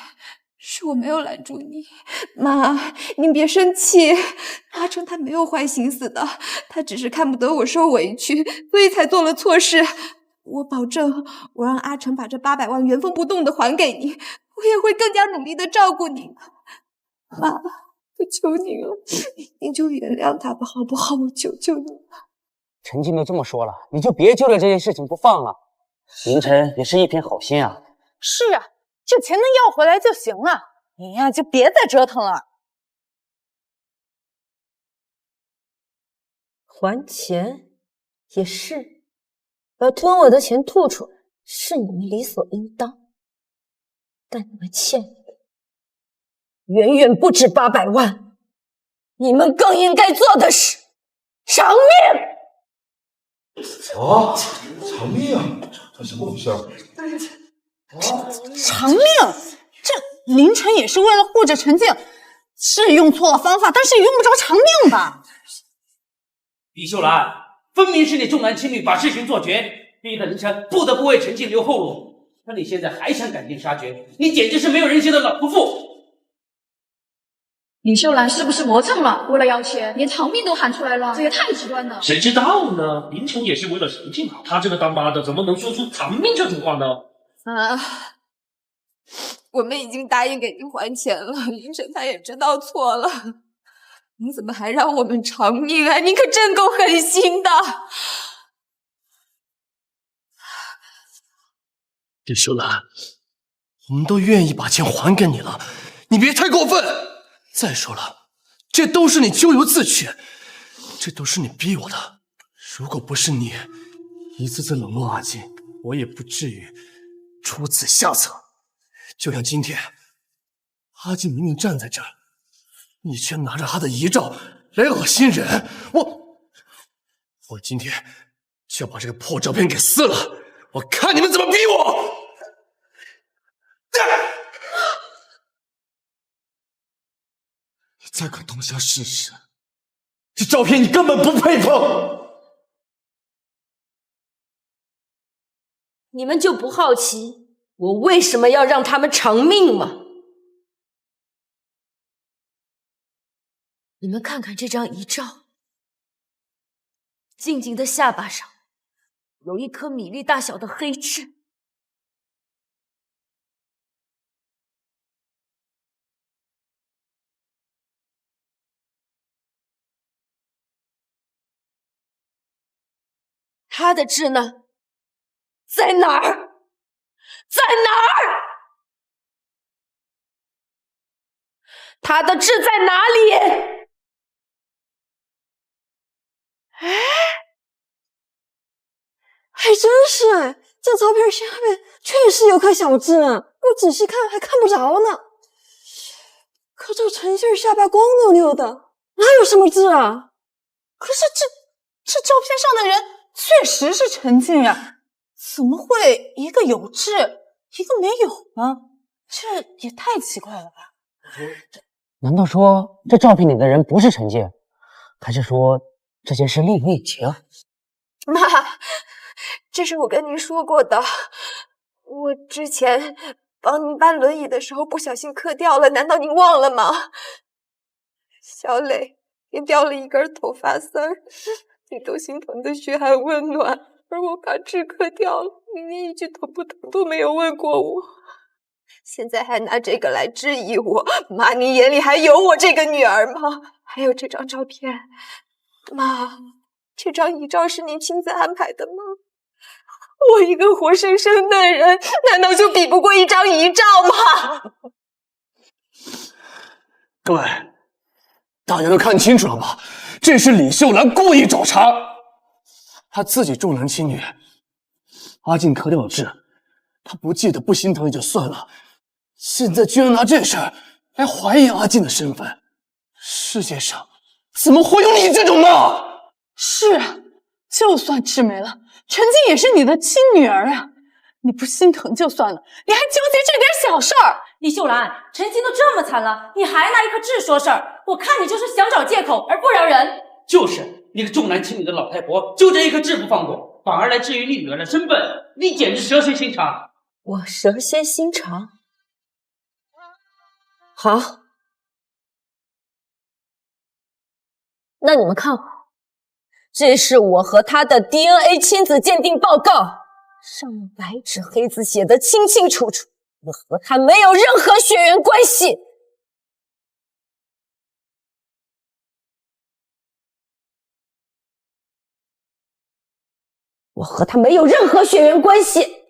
是我没有拦住你。妈，您别生气，阿成他没有坏心思的，他只是看不得我受委屈，所以才做了错事。我保证，我让阿成把这800万原封不动的还给你，我也会更加努力的照顾你。妈，我求你了，你就原谅他吧，好不好？我求求你了。陈静都这么说了，你就别揪着这件事情不放了。林晨也是一片好心啊。是啊，这钱能要回来就行了，你呀就别再折腾了。还钱也是，把吞我的钱吐出来是你们理所应当，但你们欠的远远不止800万，你们更应该做的是偿命。啊，偿命？这怎么回事？偿命？这林晨也是为了护着陈静，是用错了方法，但是也用不着偿命吧？李秀兰，分明是你重男轻女，把事情做绝，逼得林晨不得不为陈静留后路。可你现在还想赶尽杀绝，你简直是没有人性的老泼妇！李秀兰是不是魔怔了？为了要钱，连偿命都喊出来了，这也太极端了。谁知道呢？林晨也是为了陈静好，他这个当妈的怎么能说出偿命这种话呢？我们已经答应给您还钱了，林晨他也知道错了，您怎么还让我们偿命啊？您可真够狠心的。李秀兰，我们都愿意把钱还给你了，你别太过分。再说了，这都是你咎由自取，这都是你逼我的。如果不是你一次次冷落阿金，我也不至于出此下策。就像今天，阿金明明站在这儿，你却拿着他的遗照来恶心人。我今天就要把这个破照片给撕了，我看你们怎么逼我！你再敢动下试试，这照片你根本不配碰！你们就不好奇我为什么要让他们偿命吗？你们看看这张遗照，静静的下巴上有一颗米粒大小的黑痣。他的痣呢？在哪儿？在哪儿？他的痣在哪里？哎，还真是，这照片下面确实有颗小痣啊，我仔细看还看不着呢。可这陈信下巴光溜溜的，哪有什么痣啊？可是这照片上的人确实是陈静呀，怎么会一个有痣，一个没有呢？这也太奇怪了吧？难道说这照片里的人不是陈静，还是说这件事另有隐情？妈，这是我跟您说过的，我之前帮您搬轮椅的时候不小心磕掉了，难道您忘了吗？小磊也掉了一根头发丝儿，你都心疼的嘘寒问暖，而我把痣磕掉了，你连一句疼不疼都没有问过我，现在还拿这个来质疑我，妈，你眼里还有我这个女儿吗？还有这张照片，妈，这张遗照是您亲自安排的吗？我一个活生生的人，难道就比不过一张遗照吗？各位，大家都看清楚了吧？这是李秀兰故意找茬，她自己重男轻女，阿静磕掉了痣，她不记得不心疼也就算了，现在居然拿这事儿来怀疑阿静的身份，世界上怎么会有你这种呢？是啊，就算痣没了，陈静也是你的亲女儿啊！你不心疼就算了，你还纠结这点小事儿。李秀兰，陈静都这么惨了，你还拿一颗痣说事儿，我看你就是想找借口而不饶人。就是你个重男轻女的老太婆，就这一颗痣不放过，反而来质疑你女儿的身份，你简直蛇蝎心肠。我蛇蝎心肠？好，那你们看好，这是我和他的 DNA 亲子鉴定报告，上面白纸黑字写的清清楚楚，我和他没有任何血缘关系。我和他没有任何血缘关系。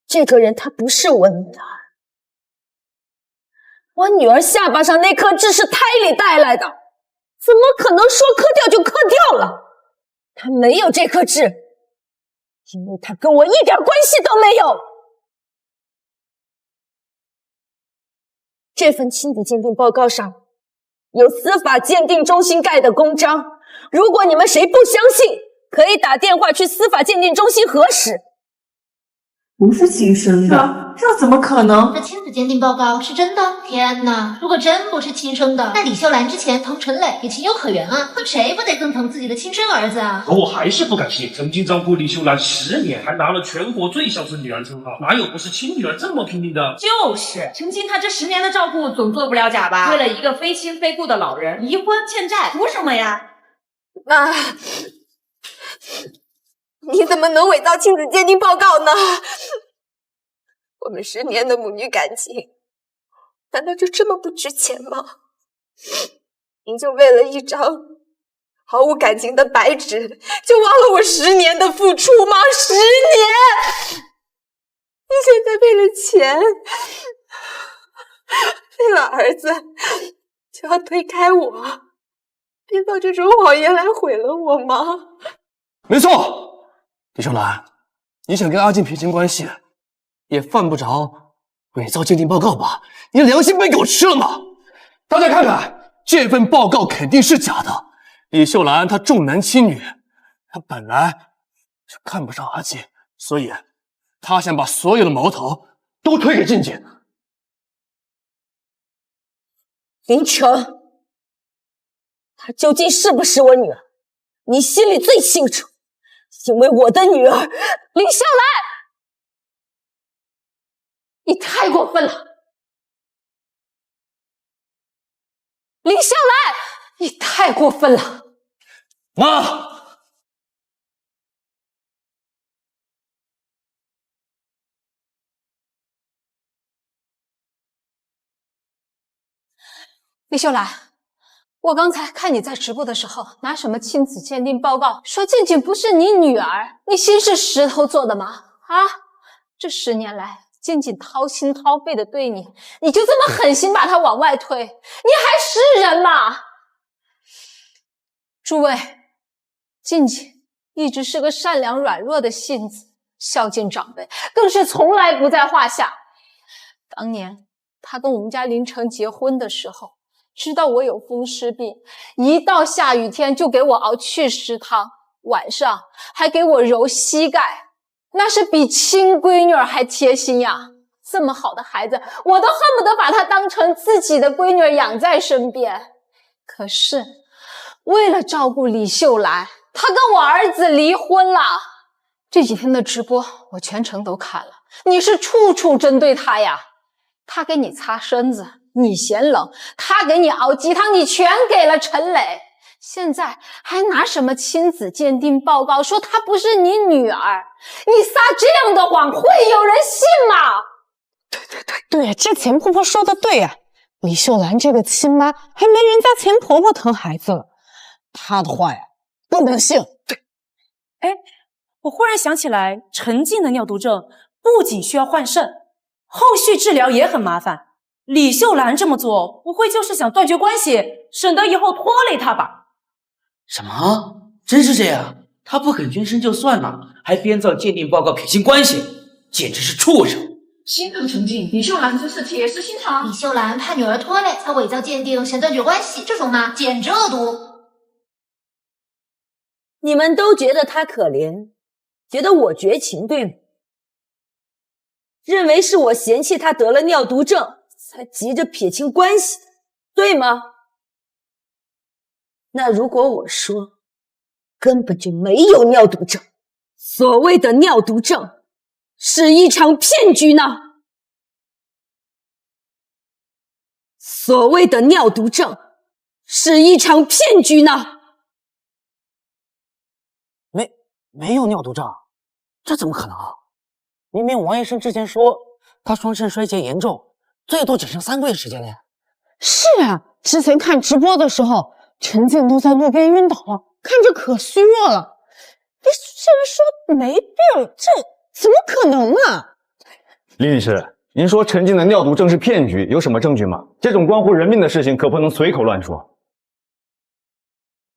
这个人他不是我女儿，我女儿下巴上那颗痣是胎里带来的，怎么可能说磕掉就磕掉了？他没有这颗痣，因为他跟我一点关系都没有。这份亲子鉴定报告上有司法鉴定中心盖的公章，如果你们谁不相信，可以打电话去司法鉴定中心核实。不是亲生的，这怎么可能？这亲子鉴定报告是真的？天哪！如果真不是亲生的，那李秀兰之前疼陈磊也情有可原啊。可谁不得更疼自己的亲生儿子啊？可我还是不敢信，曾经照顾李秀兰10年，还拿了全国最孝顺女儿称号，哪有不是亲女儿这么拼命的？就是陈静，她这10年的照顾总做不了假吧？为了一个非亲非故的老人，离婚欠债，图什么呀？妈，你怎么能伪造亲子鉴定报告呢？我们10年的母女感情，难道就这么不值钱吗？您就为了一张毫无感情的白纸，就忘了我10年的付出吗？10年！你现在为了钱，为了儿子，就要推开我，编造这种谎言来毁了我吗？没错，李秀兰，你想跟阿静撇清关系，也犯不着伪造鉴定报告吧？你良心被狗吃了吗？大家看看，这份报告肯定是假的。李秀兰她重男轻女，她本来就看不上阿静，所以她想把所有的矛头都推给静静。林晨，她究竟是不是我女儿？你心里最清楚。因为我的女儿林秀兰，你太过分了！林秀兰，你太过分了！妈！李秀兰，我刚才看你在直播的时候，拿什么亲子鉴定报告说静静不是你女儿，你心是石头做的吗？啊，这10年来，静静掏心掏肺的对你，你就这么狠心把她往外推，你还是人吗？诸位，静静一直是个善良软弱的性子，孝敬长辈更是从来不在话下。当年他跟我们家林城结婚的时候，知道我有风湿病，一到下雨天就给我熬祛湿汤，晚上还给我揉膝盖，那是比亲闺女儿还贴心呀。这么好的孩子，我都恨不得把他当成自己的闺女儿养在身边。可是为了照顾李秀兰，他跟我儿子离婚了。这几天的直播我全程都看了，你是处处针对他呀。他给你擦身子，你嫌冷；他给你熬鸡汤，你全给了陈磊。现在还拿什么亲子鉴定报告说她不是你女儿？你撒这样的谎，会有人信吗？对，之前婆婆说的对呀，李秀兰这个亲妈还没人家前婆婆疼孩子了，她的话呀不能信。对，哎，我忽然想起来，陈静的尿毒症不仅需要换肾，后续治疗也很麻烦。李秀兰这么做，不会就是想断绝关系，省得以后拖累她吧？什么？真是这样？他不肯捐肾就算了，还编造鉴定报告撇清关系，简直是畜生！心疼陈静，李秀兰真是铁石心肠。李秀兰怕女儿拖累，才伪造鉴定，想断绝关系，这种妈简直恶毒。你们都觉得她可怜，觉得我绝情，对吗？认为是我嫌弃她得了尿毒症，才急着撇清关系，对吗？那如果我说根本就没有尿毒症，所谓的尿毒症是一场骗局呢？所谓的尿毒症是一场骗局呢？没有尿毒症，这怎么可能？明明王医生之前说他双肾衰竭严重，最多只剩3个月时间了呀。是啊，之前看直播的时候，陈静都在路边晕倒了，看着可虚弱了。你现在说没病，这怎么可能啊？林女士，您说陈静的尿毒症是骗局，有什么证据吗？这种关乎人命的事情可不能随口乱说。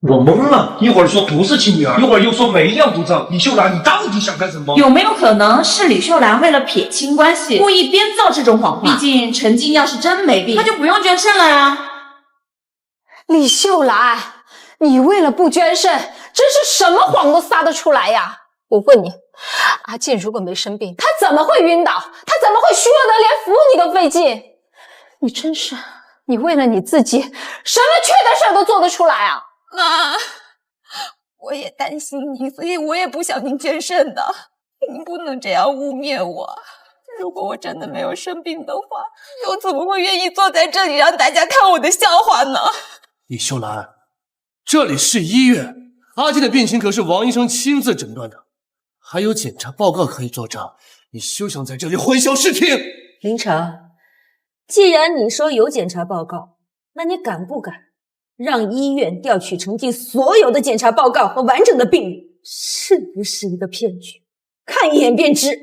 我懵了，一会儿说不是亲女儿，一会儿又说没尿毒症。李秀兰，你到底想干什么？有没有可能是李秀兰为了撇清关系，故意编造这种谎话？毕竟陈静要是真没病，她就不用捐肾了呀。李秀兰，你为了不捐肾，真是什么谎都撒得出来呀！我问你，阿健如果没生病，他怎么会晕倒？他怎么会虚弱得连扶你都费劲？你真是，你为了你自己，什么缺德事儿都做得出来啊！妈，我也担心你，所以我也不想您捐肾的。您不能这样污蔑我。如果我真的没有生病的话，又怎么会愿意坐在这里让大家看我的笑话呢？李秀兰，这里是医院，阿健的病情可是王医生亲自诊断的，还有检查报告可以作证。你休想在这里混淆视听。林成，既然你说有检查报告，那你敢不敢让医院调取陈静所有的检查报告和完整的病历，是不是一个骗局？看一眼便知。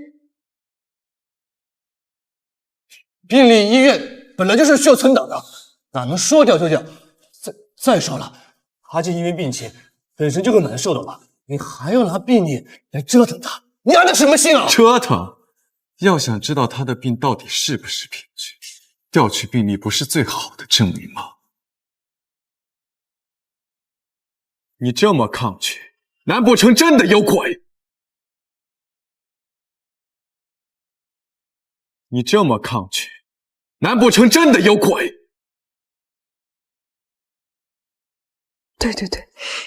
病理医院本来就是需要存档的，哪能说调就调？再说了，阿健因为病情本身就够难受的了，你还要拿病历来折腾他，你安的什么心啊？折腾？要想知道他的病到底是不是骗局，调取病历不是最好的证明吗？你这么抗拒，难不成真的有鬼？你这么抗拒，难不成真的有鬼？对，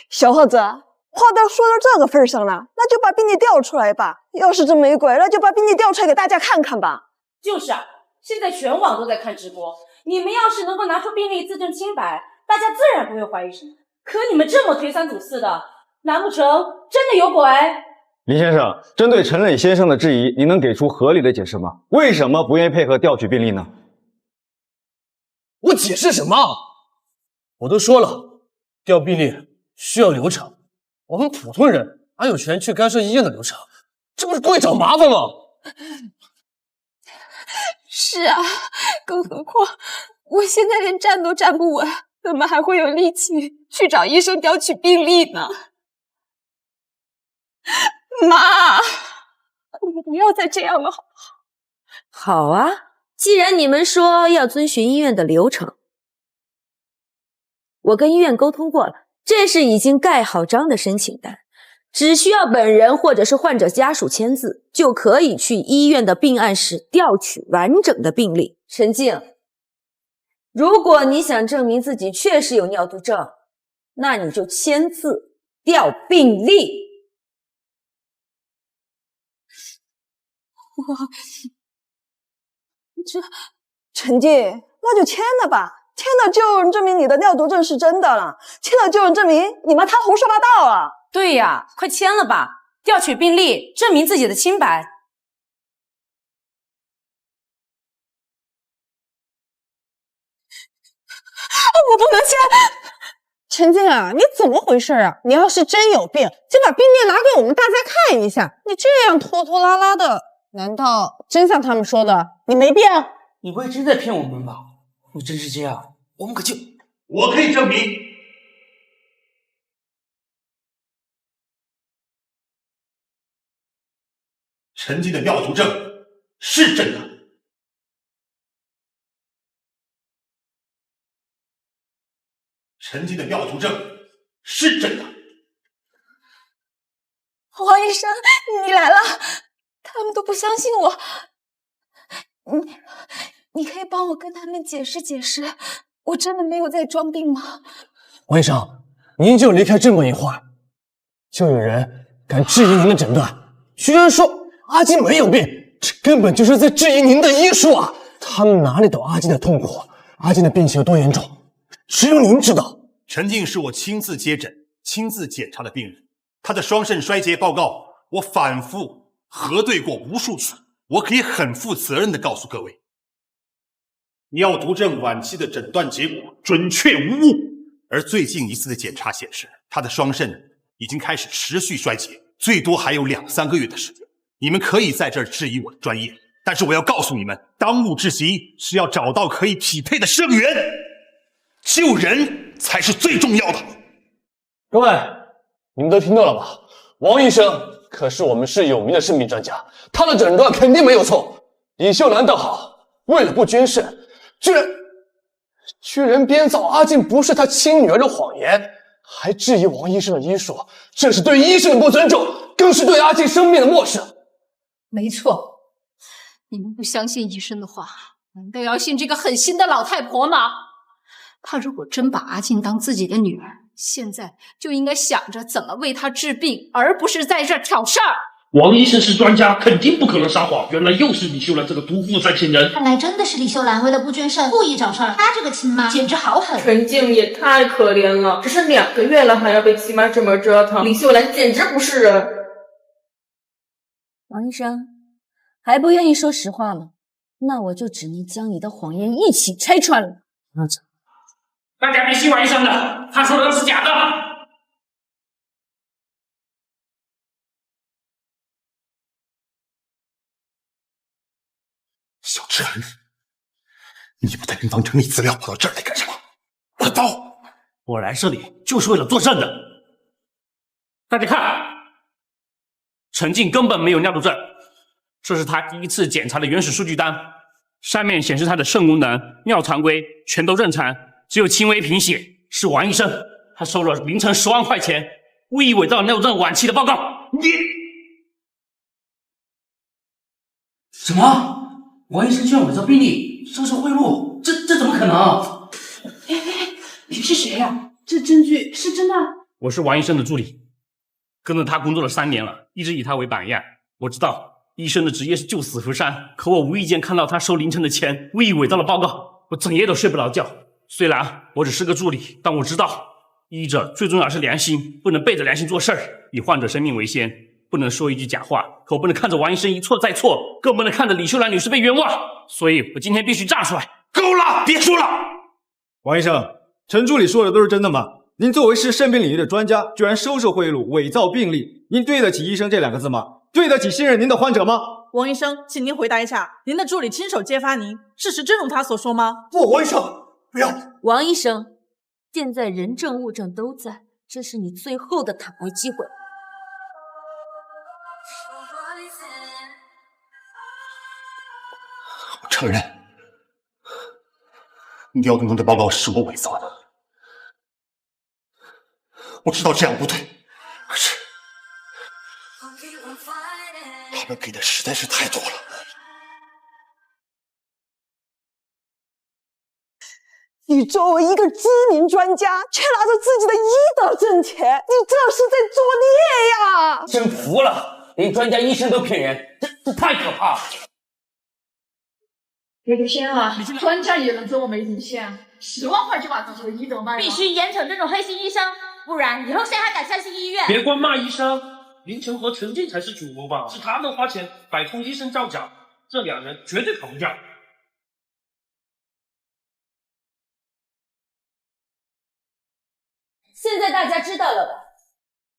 小伙子，话都说到这个份上了，那就把病历调出来吧。要是真没鬼，那就把病历调出来给大家看看吧。就是啊，现在全网都在看直播，你们要是能够拿出病历自证清白，大家自然不会怀疑什么。可你们这么推三阻四的，难不成真的有鬼？林先生，针对陈磊先生的质疑，您能给出合理的解释吗？为什么不愿意配合调取病历呢？我解释什么？我都说了，调病历需要流程，我们普通人哪有权去干涉医院的流程？这不是故意找麻烦吗？是啊，更何况我现在连站都站不稳，怎么还会有力气去找医生调取病历呢？妈，我们不要再这样了，好不好？好啊，既然你们说要遵循医院的流程，我跟医院沟通过了，这是已经盖好章的申请单，只需要本人或者是患者家属签字，就可以去医院的病案室调取完整的病历。陈静，如果你想证明自己确实有尿毒症，那你就签字调病历。陈静，那就签了吧，签了就能证明你的尿毒症是真的了，签了就能证明你妈她胡说八道啊！对呀，快签了吧，调取病历，证明自己的清白。我不能签。陈静啊，你怎么回事啊？你要是真有病，就把病历拿给我们大家看一下。你这样拖拖拉拉的，难道真像他们说的你没病？你不会真在骗我们吧？如果真是这样，我们可就……我可以证明，陈静的尿毒症是真的。陈静的尿毒症是真的。王医生，你来了，他们都不相信我。你可以帮我跟他们解释解释，我真的没有在装病吗？王医生，您就离开这么一会儿，就有人敢质疑您的诊断，居然说阿金没有病，这根本就是在质疑您的医术啊！他们哪里懂阿金的痛苦？阿金的病情有多严重，只有您知道。陈静是我亲自接诊、亲自检查的病人，她的双肾衰竭报告我反复核对过无数次，我可以很负责任地告诉各位，尿毒症晚期的诊断结果准确无误。而最近一次的检查显示，她的双肾已经开始持续衰竭，最多还有2-3个月的时间。你们可以在这儿质疑我的专业，但是我要告诉你们，当务之急是要找到可以匹配的生源，救人才是最重要的。各位，你们都听到了吧？王医生可是我们市有名的肾病专家，他的诊断肯定没有错。李秀兰倒好，为了不捐肾，居然编造阿静不是他亲女儿的谎言，还质疑王医生的医术，这是对医生的不尊重，更是对阿静生命的漠视。没错，你们不相信医生的话，难道要信这个狠心的老太婆吗？她如果真把阿静当自己的女儿，现在就应该想着怎么为她治病，而不是在这挑事儿。王医生是专家，肯定不可能撒谎。原来又是李秀兰这个毒妇在请人。看来真的是李秀兰为了不捐肾故意找事儿。她这个亲妈简直好狠。陈静也太可怜了，只剩2个月了，还要被亲妈这么折腾，李秀兰简直不是人。王医生，还不愿意说实话吗？那我就只能将你的谎言一起拆穿了。大家别信王医生的，他说的都是假的。小陈，你不在病房整理资料，跑到这儿来干什么？我的刀！我来这里就是为了作证的。大家看，陈静根本没有尿毒症，这是他第一次检查的原始数据单，上面显示他的肾功能、尿常规全都正常，只有轻微贫血。是王医生，他收了凌晨10万块钱，故意伪造尿毒症晚期的报告。你什么？王医生居然伪造病历，收受贿赂，这怎么可能？你是谁呀？这证据是真的？我是王医生的助理，跟着他工作了3年了，一直以他为榜样。我知道医生的职业是救死扶伤，可我无意间看到他收凌晨的钱，故意伪造了报告，我整夜都睡不着觉。虽然我只是个助理，但我知道医者最重要是良心，不能背着良心做事儿，以患者生命为先，不能说一句假话，可我不能看着王医生一错再错，更不能看着李秀兰女士被冤枉，所以我今天必须站出来。够了，别说了！王医生，陈助理说的都是真的吗？您作为是肾病领域的专家，居然收受贿赂、伪造病历，您对得起医生这2个字吗？对得起信任您的患者吗？王医生，请您回答一下，您的助理亲手揭发您，事实真如他所说吗？不，王医生，不要！王医生，现在人证物证都在，这是你最后的坦白机会。我承认，廖东东的报告是我伪造的，我知道这样不对，可是他们给的实在是太多了。你作为一个知名专家，却拿着自己的医德挣钱，你这是在作孽呀！真服了，连专家医生都骗人，这太可怕了。别个骗了，专家也能做我没底线，10万块就把自己的医德卖了。必须严惩这种黑心医生，不然以后谁还敢相信医院？别光骂医生，林晨和陈静才是主谋吧？是他们花钱摆通医生造假，这两人绝对跑不掉。现在大家知道了吧？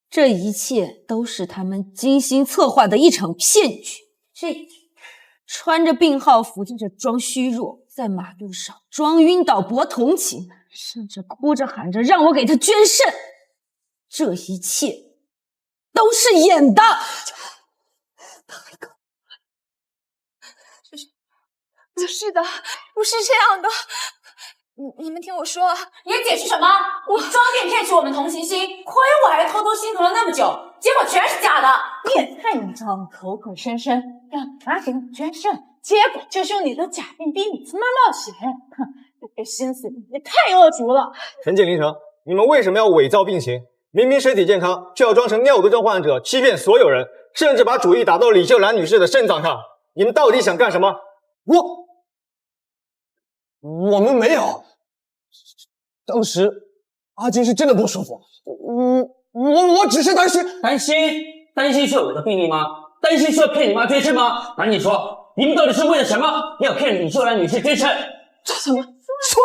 这一切都是他们精心策划的一场骗局。这穿着病号服，在这装虚弱，在马路上装晕倒博同情，甚至哭着喊着让我给他捐肾，这一切都是演的。是的，不是这样的。你们听我说，你解释什么？你装病骗取我们同情心，亏我还偷偷心疼了那么久，结果全是假的。你也太嚣张，口口声声让妈给你捐肾，结果就是用你的假病逼你亲妈冒险。哼，这个心思也太恶毒了。陈静、林成，你们为什么要伪造病情？明明身体健康，却要装成尿毒症患者，欺骗所有人，甚至把主意打到李秀兰女士的肾脏上。你们到底想干什么？我们没有。当时阿金是真的不舒服，我只是担心。担心是我的病例吗？担心是要骗你妈捐肾吗？赶紧说，你们到底是为了什么要骗李秀兰女士捐肾？这什么？说。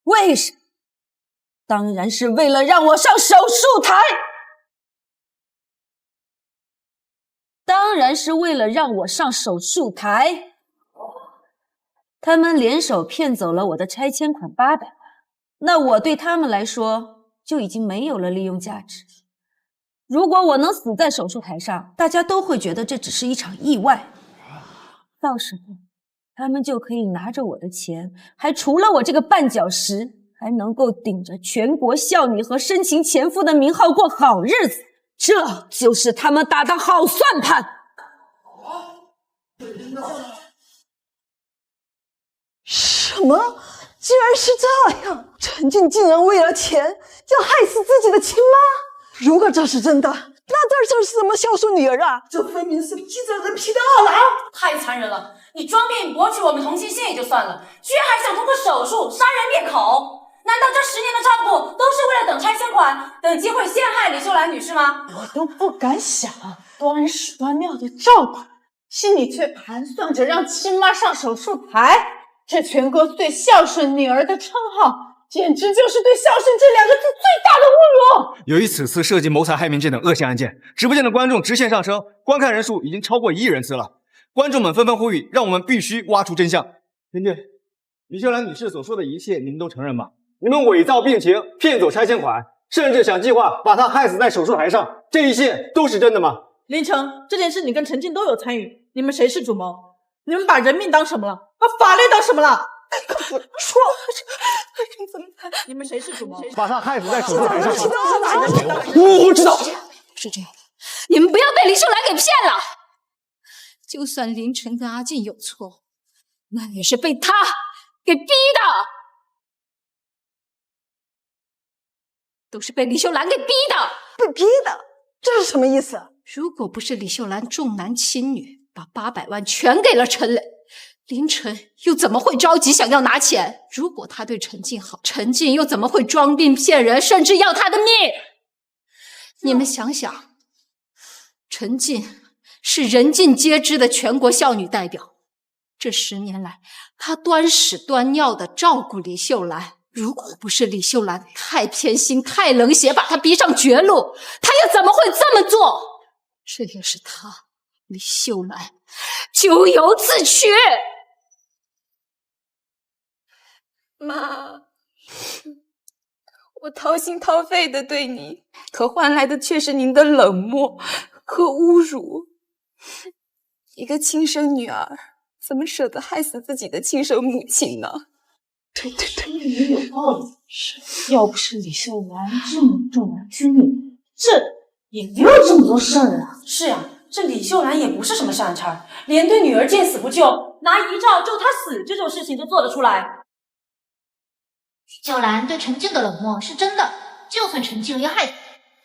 为什么？当然是为了让我上手术台。当然是为了让我上手术台。他们联手骗走了我的拆迁款800万，那我对他们来说就已经没有了利用价值。如果我能死在手术台上，大家都会觉得这只是一场意外，到时候他们就可以拿着我的钱，还除了我这个绊脚石，还能够顶着全国孝女和深情前夫的名号过好日子。这就是他们打的好算盘。什么？竟然是这样！陈静竟然为了钱要害死自己的亲妈！如果这是真的，那这是什么孝顺女儿啊？这分明是披着人皮的二郎！太残忍了！你装病博取我们同情心也就算了，居然还想通过手术杀人灭口！难道这10年的照顾都是为了等拆迁款、等机会陷害李秀兰女士吗？我都不敢想，端屎端尿的照顾，心里却盘算着让亲妈上手术台。这全国最孝顺女儿的称号，简直就是对孝顺这2个字最大的侮辱。由于此次涉及谋财害命这等恶性案件，直播间的观众直线上升，观看人数已经超过1亿人次了。观众们纷纷呼吁，让我们必须挖出真相。陈静，李秀兰女士所说的一切，你们都承认吗？你们伪造病情，骗走拆迁款，甚至想计划把她害死在手术台上，这一切都是真的吗？林成，这件事你跟陈静都有参与，你们谁是主谋？你们把人命当什么了？把法律当什么了？说，怎么办？你们谁是主谋？把她害死在手术台上。我知道，是这样的，你们不要被李秀兰给骗了。就算林晨跟阿静有错，那也是被他给逼的，都是被李秀兰给逼的。被逼的？这是什么意思？如果不是李秀兰重男轻女，把800万全给了陈磊，林晨又怎么会着急想要拿钱？如果他对陈静好，陈静又怎么会装病骗人，甚至要他的命？你们想想，陈静是人尽皆知的全国孝女代表，这10年来，她端屎端尿的照顾李秀兰。如果不是李秀兰太偏心、太冷血，把她逼上绝路，她又怎么会这么做？这要是她，李秀兰咎由自取。妈，我掏心掏肺的对你，可换来的却是您的冷漠和侮辱。一个亲生女儿怎么舍得害死自己的亲生母亲呢？对，你也有道理。是，要不是李秀兰这么重男轻女，这也没有这么多事儿啊。是呀，这李秀兰也不是什么善茬，连对女儿见死不救，拿遗诏就她死这种事情都做得出来。秀兰对陈静的冷漠是真的，就算陈静要害死，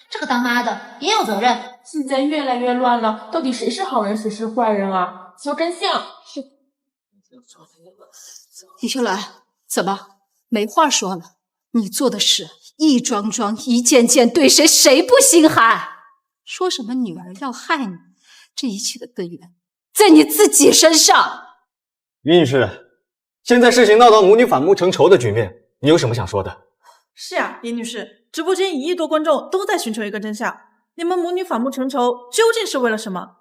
这个当妈的也有责任。现在越来越乱了，到底谁是好人，谁是坏人啊？求真相。是。李秀兰，怎么没话说了？你做的事一桩桩一件件对谁不心寒？说什么女儿要害你，这一切的根源在你自己身上。李女士，现在事情闹到母女反目成仇的局面，你有什么想说的？是啊，李女士，直播间1亿多观众都在寻求一个真相，你们母女反目成仇究竟是为了什么？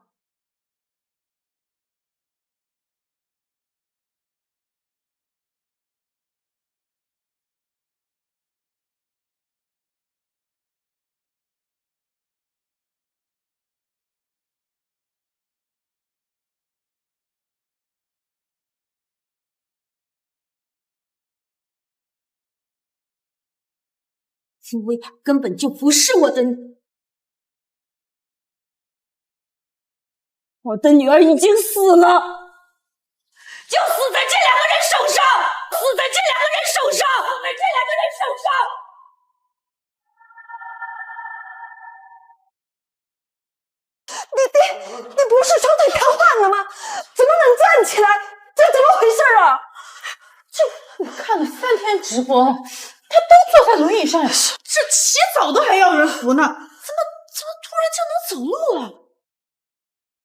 因为她根本就不是我的女儿，我的女儿已经死了，就死在这2个人手上，死在这2个人手上，死在这2个人手上。你不是双腿瘫痪了吗？怎么能站起来？这怎么回事啊？我看了3天直播了，他都坐在轮椅上呀，这起早都还要人扶呢，怎么突然就能走路了？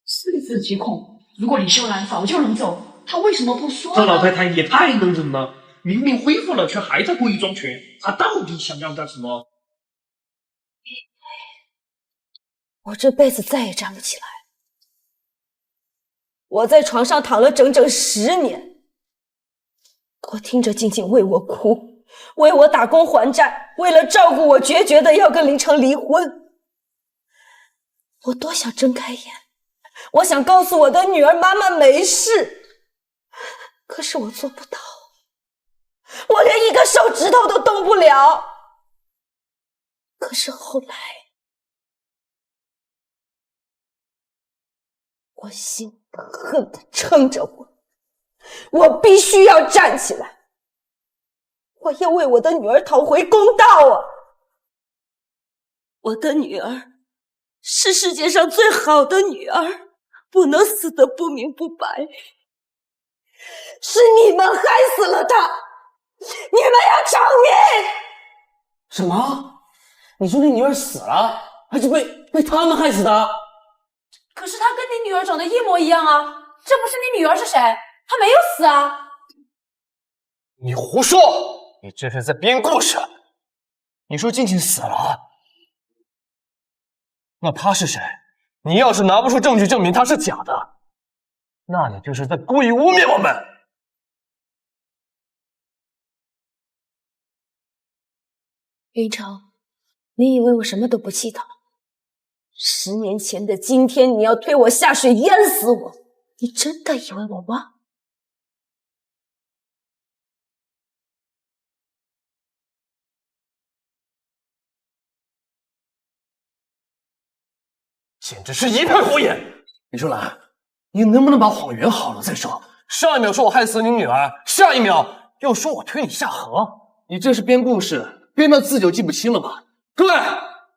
细思极恐，如果李秀兰早就能走，她为什么不说呢？这老太太也太能忍了，明明恢复了，却还在故意装瘸，她到底想要干什么？我这辈子再也站不起来。我在床上躺了整整10年，我听着静静为我哭，为我打工还债，为了照顾我决绝的要跟林城离婚。我多想睁开眼，我想告诉我的女儿妈妈没事，可是我做不到，我连一个手指头都动不了。可是后来我心狠地撑着我必须要站起来，我要为我的女儿讨回公道啊！我的女儿是世界上最好的女儿，不能死得不明不白。是你们害死了她，你们要偿命！什么？你说你女儿死了，还是被他们害死的？可是她跟你女儿长得一模一样啊，这不是你女儿是谁？她没有死啊！你胡说！你这是在编故事。你说静静死了，那她是谁？你要是拿不出证据证明她是假的，那你就是在故意污蔑我们。云城，你以为我什么都不记得了？10年前的今天，你要推我下水淹死我，你真的以为我忘？简直是一片胡言！李秀兰，你能不能把谎圆好了再说？上一秒说我害死你女儿，下一秒又说我推你下河，你这是编故事，编到自己都记不清了吧？对，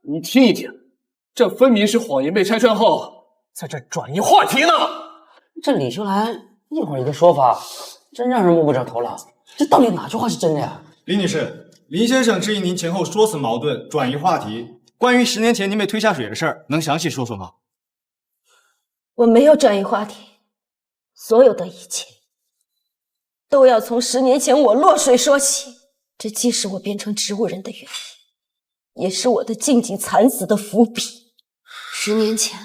你听一听，这分明是谎言被拆穿后，在这转移话题呢。这李秀兰一会儿一个说法，真让人摸不着头脑。这到底哪句话是真的呀？李女士，林先生质疑您前后说辞矛盾，转移话题。关于10年前您被推下水的事儿，能详细说说吗？我没有转移话题，所有的一切都要从10年前我落水说起。这既是我变成植物人的原因，也是我的静静惨死的伏笔。10年前，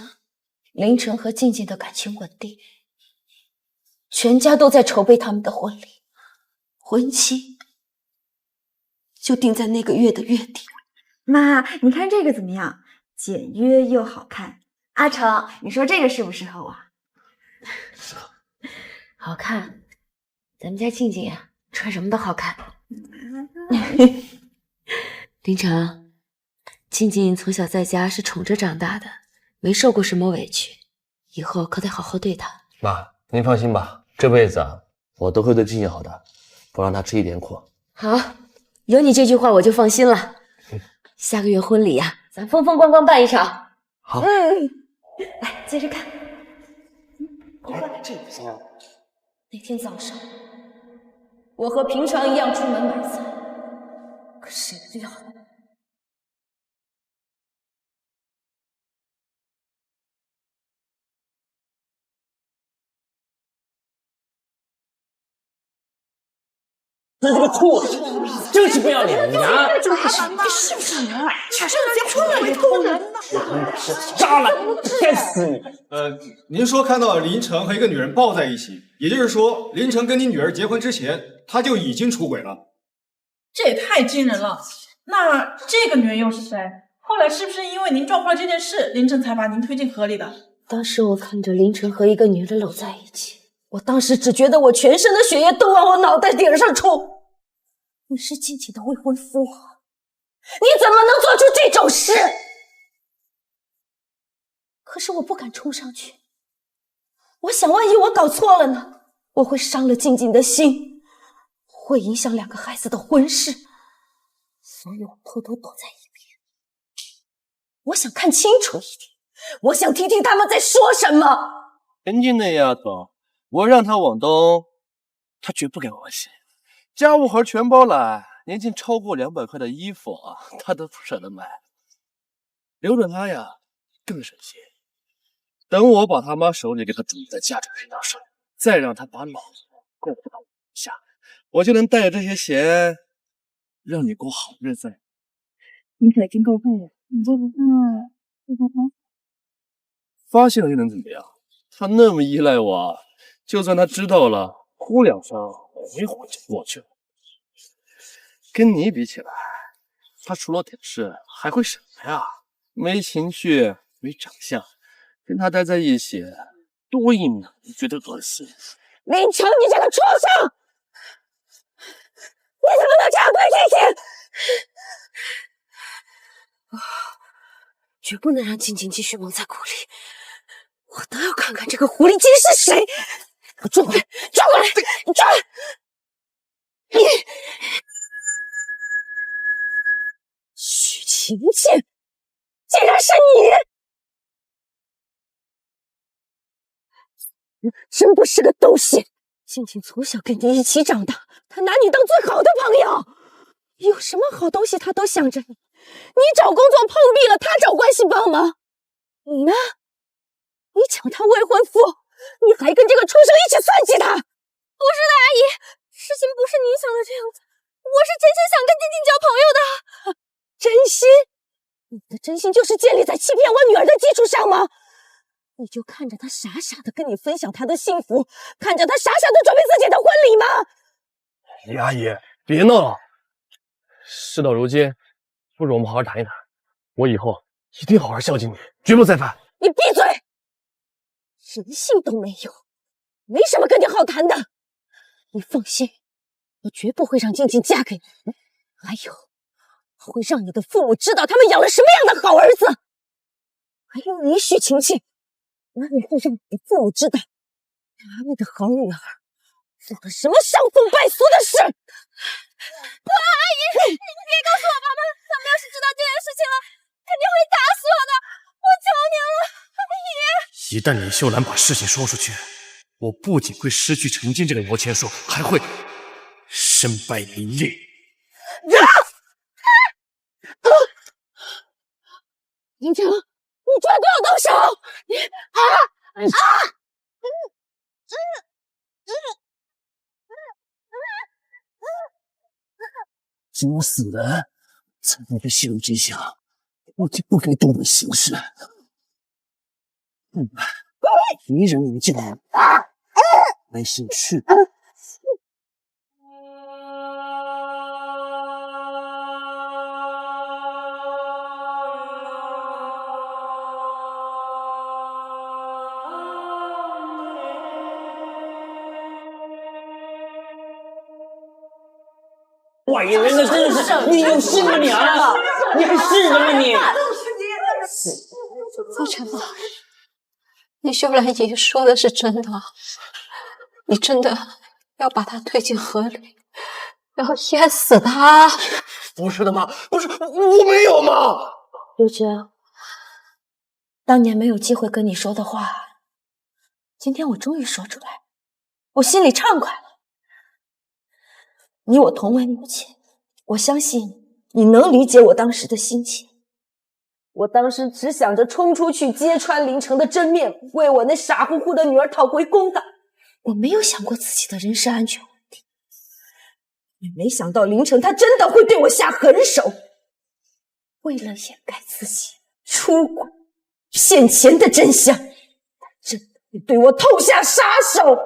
凌晨和静静的感情稳定，全家都在筹备他们的婚礼，婚期就定在那个月的月底。妈，你看这个怎么样？简约又好看。阿成，你说这个适不适合我？好看。咱们家静静呀，穿什么都好看。林城，静静从小在家是宠着长大的，没受过什么委屈，以后可得好好对她。妈，您放心吧，这辈子我都会对静静好的，不让她吃一点苦。好，有你这句话我就放心了。下个月婚礼呀，咱风风光光办一场。好。来接着看。这不行啊。那天早上，我和平常一样出门买菜，可谁料这个畜生，真是不要脸！你啊，你是不是人？上结婚了，你偷人呢？渣男，该死你！您说看到林晨和一个女人抱在一起，也就是说，林晨跟你女儿结婚之前，他就已经出轨了。这也太惊人了！那这个女人又是谁？后来是不是因为您撞破了这件事，林晨才把您推进河里的？当时我看着林晨和一个女人搂在一起，我当时只觉得我全身的血液都往我脑袋顶上冲。你是静静的未婚夫，你怎么能做出这种事？可是我不敢冲上去，我想万一我搞错了呢？我会伤了静静的心，会影响2个孩子的婚事，所以我偷偷躲在一边。我想看清楚一点，我想听听他们在说什么。陈静那丫头，我让她往东，她绝不给我洗。家务活全包来，年薪超过200块的衣服啊，她都不舍得买。留着她呀，更省心。等我把她妈手里给她准备的嫁妆给到手，再让她把老婆过到我下，我就能带着这些钱，让你过好日子。你可真够笨的，你这不发现了又能怎么样？她那么依赖我，就算她知道了，哭2声，回魂就过去了。跟你比起来，她除了点事还会什么呀？没情绪，没长相，跟她待在一起，多一秒就觉得恶心。林晨，你这个畜生！你怎么能这样对静静？绝不能让静静继续蒙在鼓里。我倒要看看这个狐狸精是谁！给我转过来，转过来，你转！你许晴晴，竟然是你！真不是个东西！静静从小跟你一起长大，她拿你当最好的朋友，有什么好东西她都想着你。你找工作碰壁了，她找关系帮忙。你呢？你抢她未婚夫，你还跟这个畜生一起算计他。不是的，阿姨，事情不是你想的这样子，我是真心想跟静静交朋友的。真心？你的真心就是建立在欺骗我女儿的基础上吗？你就看着她傻傻的跟你分享她的幸福，看着她傻傻的准备自己的婚礼吗？李阿姨，别闹了。事到如今，不如我们好好谈一谈。我以后一定好好孝敬你，绝不再犯。你闭嘴！人性都没有，没什么跟你好谈的。你放心，我绝不会让静静嫁给你。还有，我会让你的父母知道他们养了什么样的好儿子。还有你许晴晴，我也会让你的父母知道，他们的好女儿做了什么伤风败俗的事。不，阿姨，你别告诉我爸妈，他们要是知道这件事情了，肯定会打死我的。我求您了，阿姨。一旦李秀兰把事情说出去，我不仅会失去陈静这个摇钱树，还会身败名裂。林城，你居然对我动手！你只有死人才能被泄露真相，我就不该动本行事。敌人已尽，没兴趣。坏人的真是，你有心吗你啊？你还是的吗你？陆晨宝，李秀兰爷爷说的是真的，你真的要把他推进河里，然后淹死他？不是的妈，不是，我没有妈。刘娟，当年没有机会跟你说的话，今天我终于说出来，我心里畅快了。你我同为母亲，我相信你能理解我当时的心情。我当时只想着冲出去揭穿林城的真面目，为我那傻乎乎的女儿讨回公道。我没有想过自己的人身安全问题，也没想到林城他真的会对我下狠手。为了掩盖自己出轨骗钱的真相，他真的会对我痛下杀手。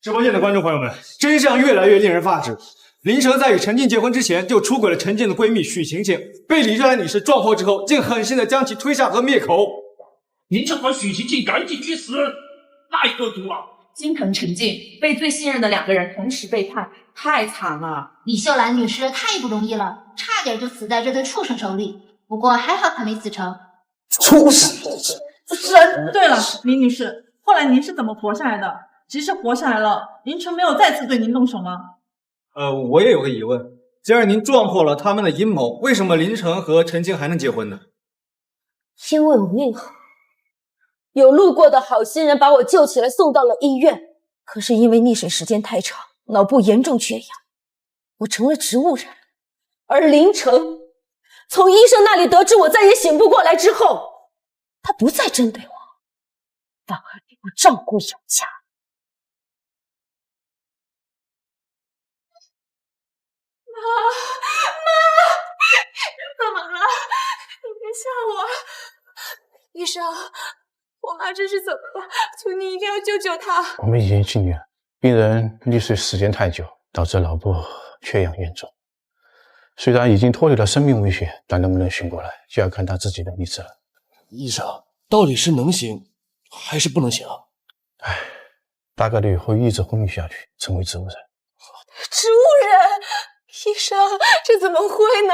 直播间的观众朋友们，真相越来越令人发指。林城在与陈静结婚之前就出轨了陈静的闺蜜许晴晴，被李秀兰女士撞破之后，竟狠心的将其推下河灭口。您就把许晴晴赶紧去死，太恶毒了！心疼陈静，被最信任的2个人同时背叛，太惨了。李秀兰女士太不容易了，差点就死在这对畜生手里。不过还好她没死成。畜生！对了，林女士，后来您是怎么活下来的？即使活下来了，林城没有再次对您动手吗？我也有个疑问，既然您撞破了他们的阴谋，为什么林城和陈静还能结婚呢？因为我命好，有路过的好心人把我救起来送到了医院，可是因为溺水时间太长，脑部严重缺氧，我成了植物人。而林城从医生那里得知我再也醒不过来之后，他不再针对我，反而对我照顾有加。妈，怎么了？你别吓我！医生，我妈这是怎么了？求你一定要救救她！我们已经尽力了，病人溺水时间太久，导致脑部缺氧严重。虽然已经脱离了生命危险，但能不能醒过来，就要看他自己的意志了。医生，到底是能醒还是不能醒？大概率会一直昏迷下去，成为植物人。植物人？医生，这怎么会呢？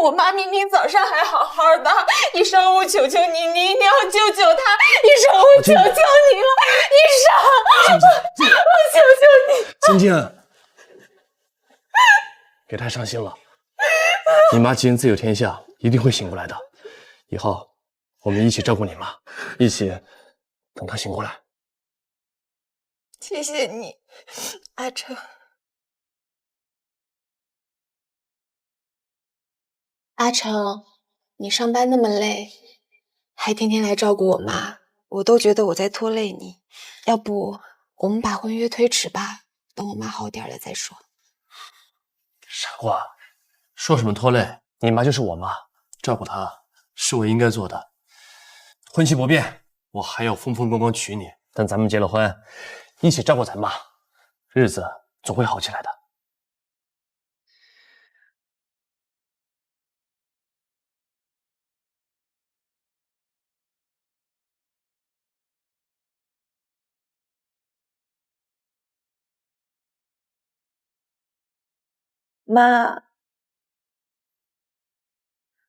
我妈明明早上还好好的，医生，我求求你，你一定要救救她！医生，我求求你了，医生，我求求你！晶晶，别太伤心了，你妈既然自有天下，一定会醒过来的。以后我们一起照顾你妈，一起等她醒过来。谢谢你，阿成。阿成，你上班那么累，还天天来照顾我妈，我都觉得我在拖累你。要不我们把婚约推迟吧，等我妈好点了再说。傻瓜，说什么拖累？你妈就是我妈，照顾她是我应该做的。婚期不变，我还要风风光光娶你。等咱们结了婚，一起照顾咱妈，日子总会好起来的。妈，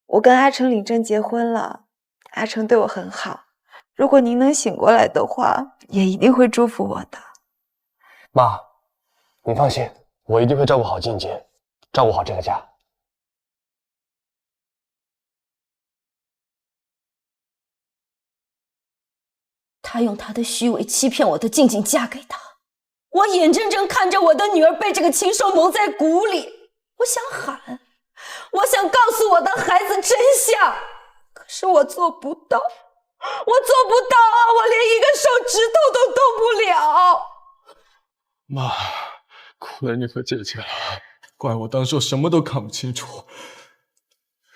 我跟阿成领证结婚了，阿成对我很好，如果您能醒过来的话，也一定会祝福我的。妈，你放心，我一定会照顾好静姐，照顾好这个家。他用他的虚伪欺骗我的静静嫁给他，我眼睁睁看着我的女儿被这个禽兽蒙在鼓里。我想喊，我想告诉我的孩子真相，可是我做不到，我做不到啊！我连一个手指头都动不了。妈，亏了你和姐姐了，怪我当初什么都看不清楚，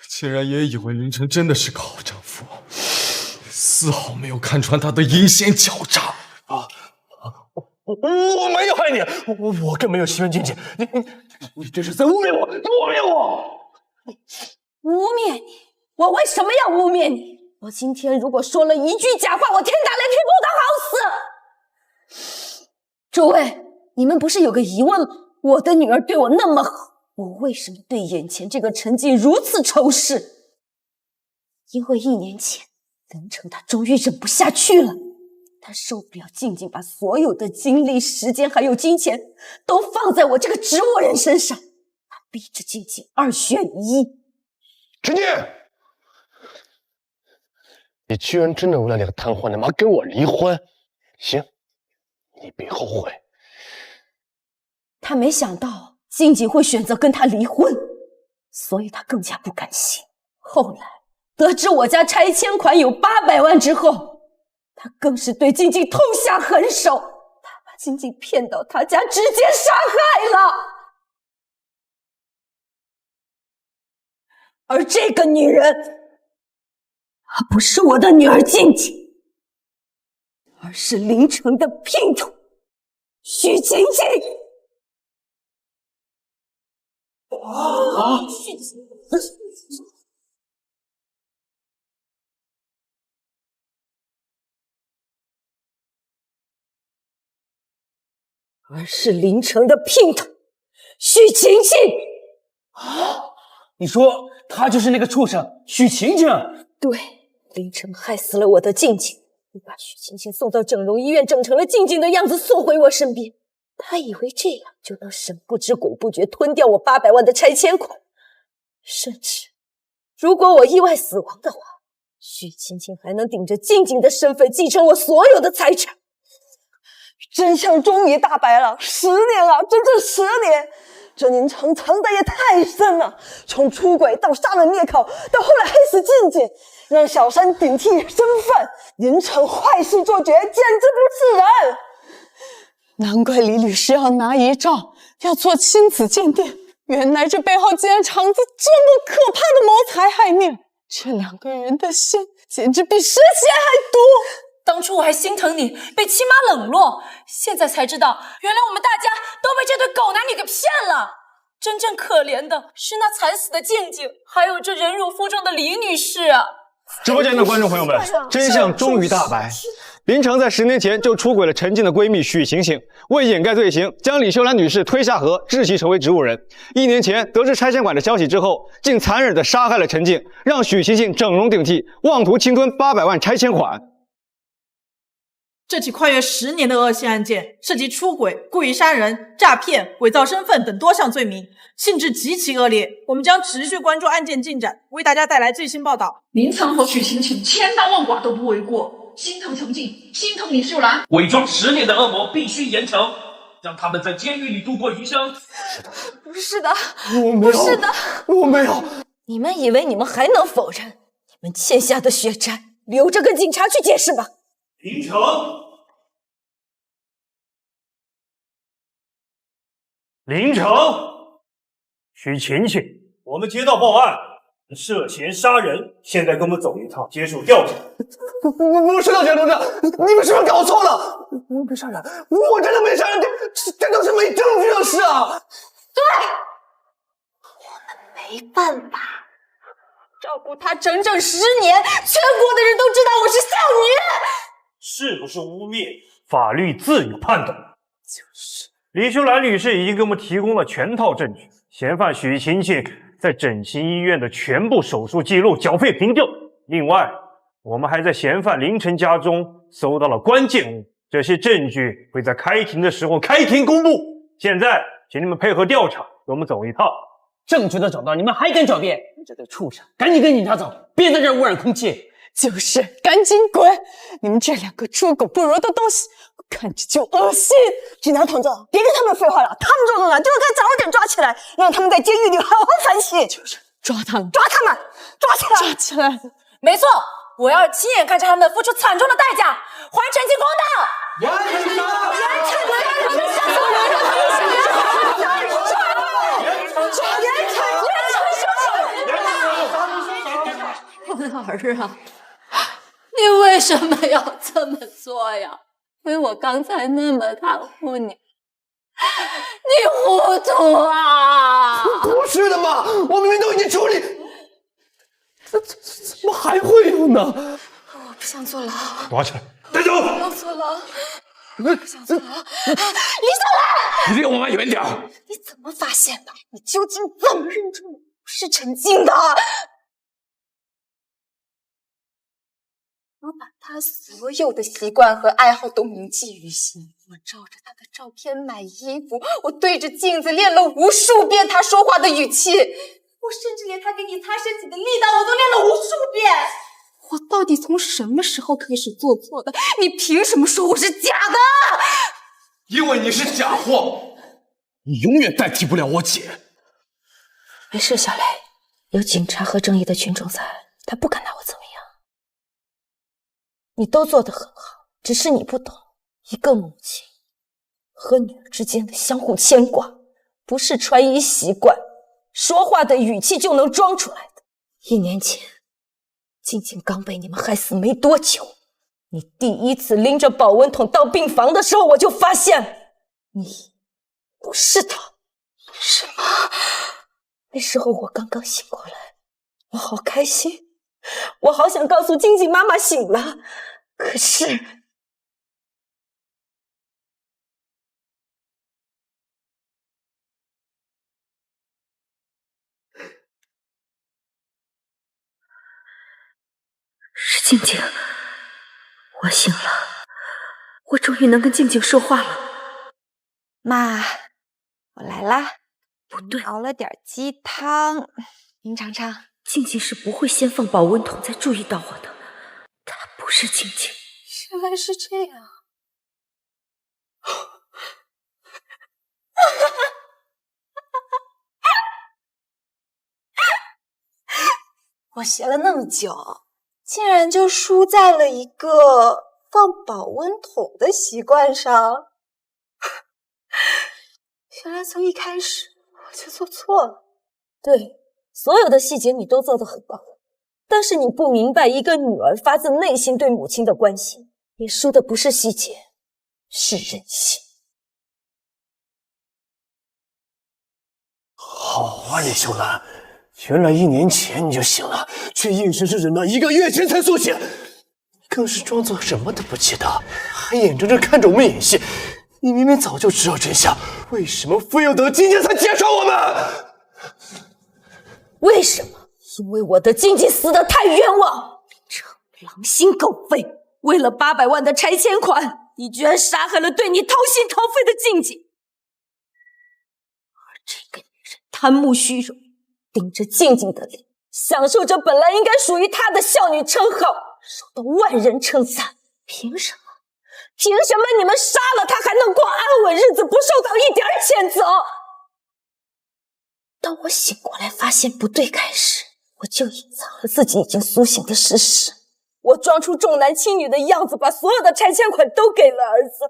竟然也以为林晨真的是个好丈夫，丝毫没有看穿他的阴险狡诈啊！我没有害你，我更没有欺骗静姐，你这是在污蔑我，你污蔑我！污蔑你？我为什么要污蔑你？我今天如果说了一句假话，我天打雷劈不得好死！诸位，你们不是有个疑问吗？我的女儿对我那么好，我为什么对眼前这个陈静如此仇视？因为1年前，林城他终于忍不下去了，他受不了静静把所有的精力、时间还有金钱都放在我这个植物人身上，他逼着静静2选1。陈静，你居然真的为了2个瘫痪的妈跟我离婚？行，你别后悔。他没想到静静会选择跟他离婚，所以他更加不甘心。后来得知我家拆迁款有800万之后，他更是对静静痛下狠手，他把静静骗到他家，直接杀害了。而这个女人，她不是我的女儿静静，而是林城的姘头许晴晴。许晴晴。而是林城的姘头许晴晴。你说她就是那个畜生许晴晴？对，林城害死了我的静静，又把许晴晴送到整容医院，整成了静静的样子送回我身边。他以为这样就能神不知鬼不觉吞掉我800万的拆迁款，甚至如果我意外死亡的话，许晴晴还能顶着静静的身份继承我所有的财产。真相终于大白了，10年了，整整10年。这林城藏的也太深了，从出轨到杀人灭口，到后来害死静静，让小三顶替身份，林城坏事做绝，简直不是人。难怪李律师要拿遗照，要做亲子鉴定，原来这背后竟然藏着这么可怕的谋财害命。这2个人的心简直比10血还毒。当初我还心疼你被亲妈冷落，现在才知道，原来我们大家都被这对狗男女给骗了。真正可怜的是那惨死的静静，还有这忍辱负重的李女士啊！直播间的观众朋友们，真相终于大白。林城在10年前就出轨了陈静的闺蜜许晴晴，为掩盖罪行，将李秀兰女士推下河，窒息成为植物人。1年前得知拆迁款的消息之后，竟残忍地杀害了陈静，让许晴晴整容顶替，妄图侵吞800万拆迁款。这起跨越10年的恶性案件，涉及出轨、故意杀人、诈骗、伪造身份等多项罪名，性质极其恶劣。我们将持续关注案件进展，为大家带来最新报道。林城和许晴晴千刀万剐都不为过，心疼陈静，心疼李秀兰。伪装10年的恶魔必须严惩，让他们在监狱里度过余生。不是的，我没有，不是的，我没有。你们以为你们还能否认？你们欠下的血债，留着跟警察去解释吧。林城，林城，许晴晴，我们接到报案，涉嫌杀人，现在跟我们走一趟，接受调查。不是的，田同志，你们是不是搞错了？我没杀人，我真的没杀人，这都是没证据的事啊！对，我们没办法照顾他整整10年，全国的人都知道我是孝女。是不是污蔑？法律自有判断。就是李秀兰女士已经给我们提供了全套证据，嫌犯许晴晴在整形医院的全部手术记录缴费凭证。另外，我们还在嫌犯林城家中搜到了关键物，这些证据会在开庭的时候开庭公布。现在，请你们配合调查，跟我们走一趟。证据都找到，你们还敢狡辩？这对畜生，赶紧跟警察走，别在这儿污染空气。就是，赶紧滚！你们这2个猪狗不如的东西，我看着就恶心。警察同志，别跟他们废话了，他们这种人就该早点抓起来，让他们在监狱里好好反省。就是抓他们，抓他们，抓起来，抓起来！没错，我要亲眼看着他们付出惨重的代价，还陈静公道！完成了！儿啊，你为什么要这么做呀？因为我刚才那么袒护你，你糊涂啊！不是的嘛，我明明都已经处理，怎么还会有呢？我不想坐牢，抓起来，带走！不要坐牢，小泽，李秀兰，你离我们远点儿！你怎么发现的？你究竟怎么认出我是陈静的？我把他所有的习惯和爱好都铭记于心。我照着他的照片买衣服，我对着镜子练了无数遍他说话的语气，我甚至连他给你擦身体的力道我都练了无数遍。我到底从什么时候开始做错的？你凭什么说我是假的？因为你是假货，你永远代替不了我姐。没事，小雷，有警察和正义的群众在，他不敢拿我怎么样。你都做得很好，只是你不懂，一个母亲和女儿之间的相互牵挂，不是穿衣习惯、说话的语气就能装出来的。1年前，静静刚被你们害死没多久，你第一次拎着保温桶到病房的时候，我就发现你不是她。什么？那时候我刚刚醒过来，我好开心，我好想告诉静静妈妈醒了，可是是静静，我醒了，我终于能跟静静说话了。妈，我来啦。不对，熬了点鸡汤，您尝尝。静静是不会先放保温桶再注意到我的，她不是静静。原来是这样。我学了那么久，竟然就输在了一个放保温桶的习惯上。原来从一开始我就做错了。对，所有的细节你都做得很棒，但是你不明白一个女儿发自内心对母亲的关心。你输的不是细节，是人性。好啊，李秀兰，原来1年前你就醒了，却硬生生忍到1个月前才苏醒，更是装作什么都不记得，还眼睁睁看着我们演戏。你明明早就知道真相，为什么非要等今天才揭穿我们？为什么？因为我的静静死得太冤枉，狼心狗肺，为了800万的拆迁款，你居然杀害了对你掏心掏肺的静静。而这个女人贪慕虚荣，盯着静静的脸，享受着本来应该属于她的少女称号，受到万人称赞。凭什么？凭什么你们杀了她还能过安稳日子，不受到一点谴责？当我醒过来发现不对开始，我就隐藏了自己已经苏醒的事实。我装出重男轻女的样子，把所有的拆迁款都给了儿子，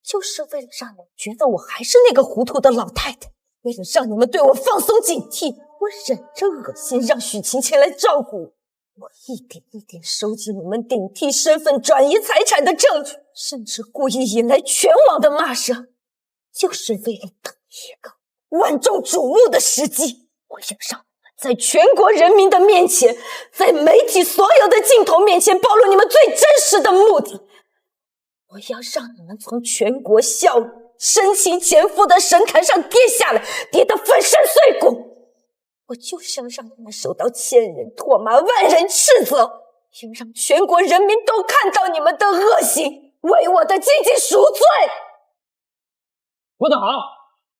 就是为了让你们觉得我还是那个糊涂的老太太，为了让你们对我放松警惕。我忍着恶心让许晴前来照顾我，我一点一点收集你们顶替身份、转移财产的证据，甚至故意引来全网的骂声，就是为了等一个万众瞩目的时机。我要让你们在全国人民的面前，在媒体所有的镜头面前暴露你们最真实的目的。我要让你们从全国孝女、深情前夫的神坛上跌下来，跌得粉身碎骨。我就是要让你们受到千人唾骂、万人斥责，要让全国人民都看到你们的恶行，为我的静静赎罪。说得好，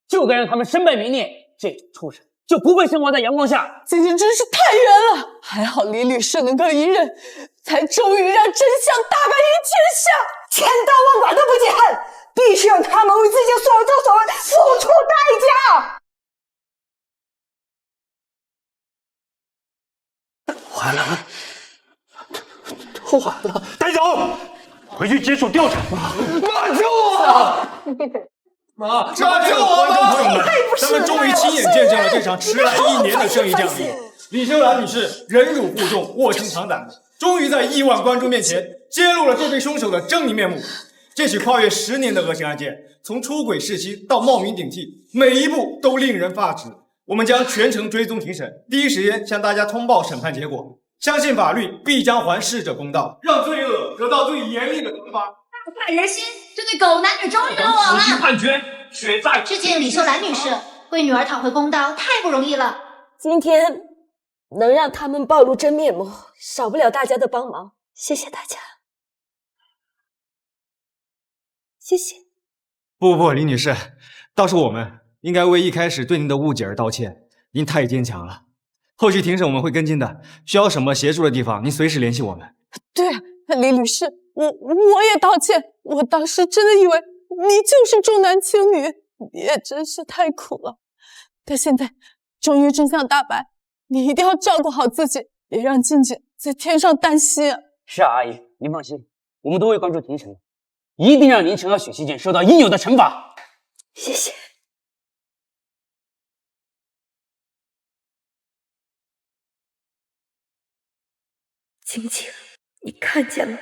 就该让他们身败名裂，这种畜生就不配生活在阳光下。静静真是太冤了，还好李律师能够一任，才终于让真相大白于天下。千刀万剐都不解恨，必须让他们为自己所作所为付出代价。完了，都完了！带走，回去接受调查。妈，救我！妈，救我！观众朋友们，咱们终于亲眼见证了这场迟来1年的正义降临。李秀兰女士忍辱负重，卧薪尝胆，终于在亿万观众面前揭露了这对凶手的狰狞面目。这起跨越10年的恶性案件，从出轨弑妻到冒名顶替，每一步都令人发指。我们将全程追踪庭审，第一时间向大家通报审判结果。相信法律必将还逝者公道，让罪恶得到最严厉的惩罚。快人心，这对狗男女终于落网了。判决，血债。致敬李秀兰女士，为女儿讨回公道太不容易了。今天能让他们暴露真面目，少不了大家的帮忙，谢谢大家，谢谢。不，李女士，倒是我们应该为一开始对您的误解而道歉，您太坚强了。后续庭审我们会跟进的，需要什么协助的地方，您随时联系我们。对啊，李律师，我也道歉，我当时真的以为你就是重男轻女，你也真是太苦了。但现在终于真相大白，你一定要照顾好自己，别让静静在天上担心啊。是啊，阿姨，您放心，我们都会关注庭审的，一定让林晨和许希简受到应有的惩罚。谢谢。静静，你看见了吗？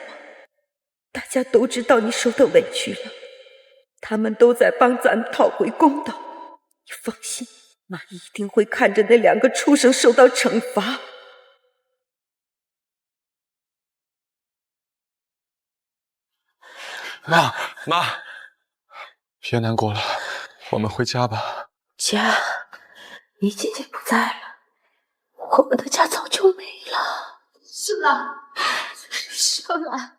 大家都知道你受的委屈了，他们都在帮咱们讨回公道。你放心，妈一定会看着那2个畜生受到惩罚。妈，别难过了，我们回家吧。家，你姐姐不在了，我们的家早就没了。秀兰，秀兰，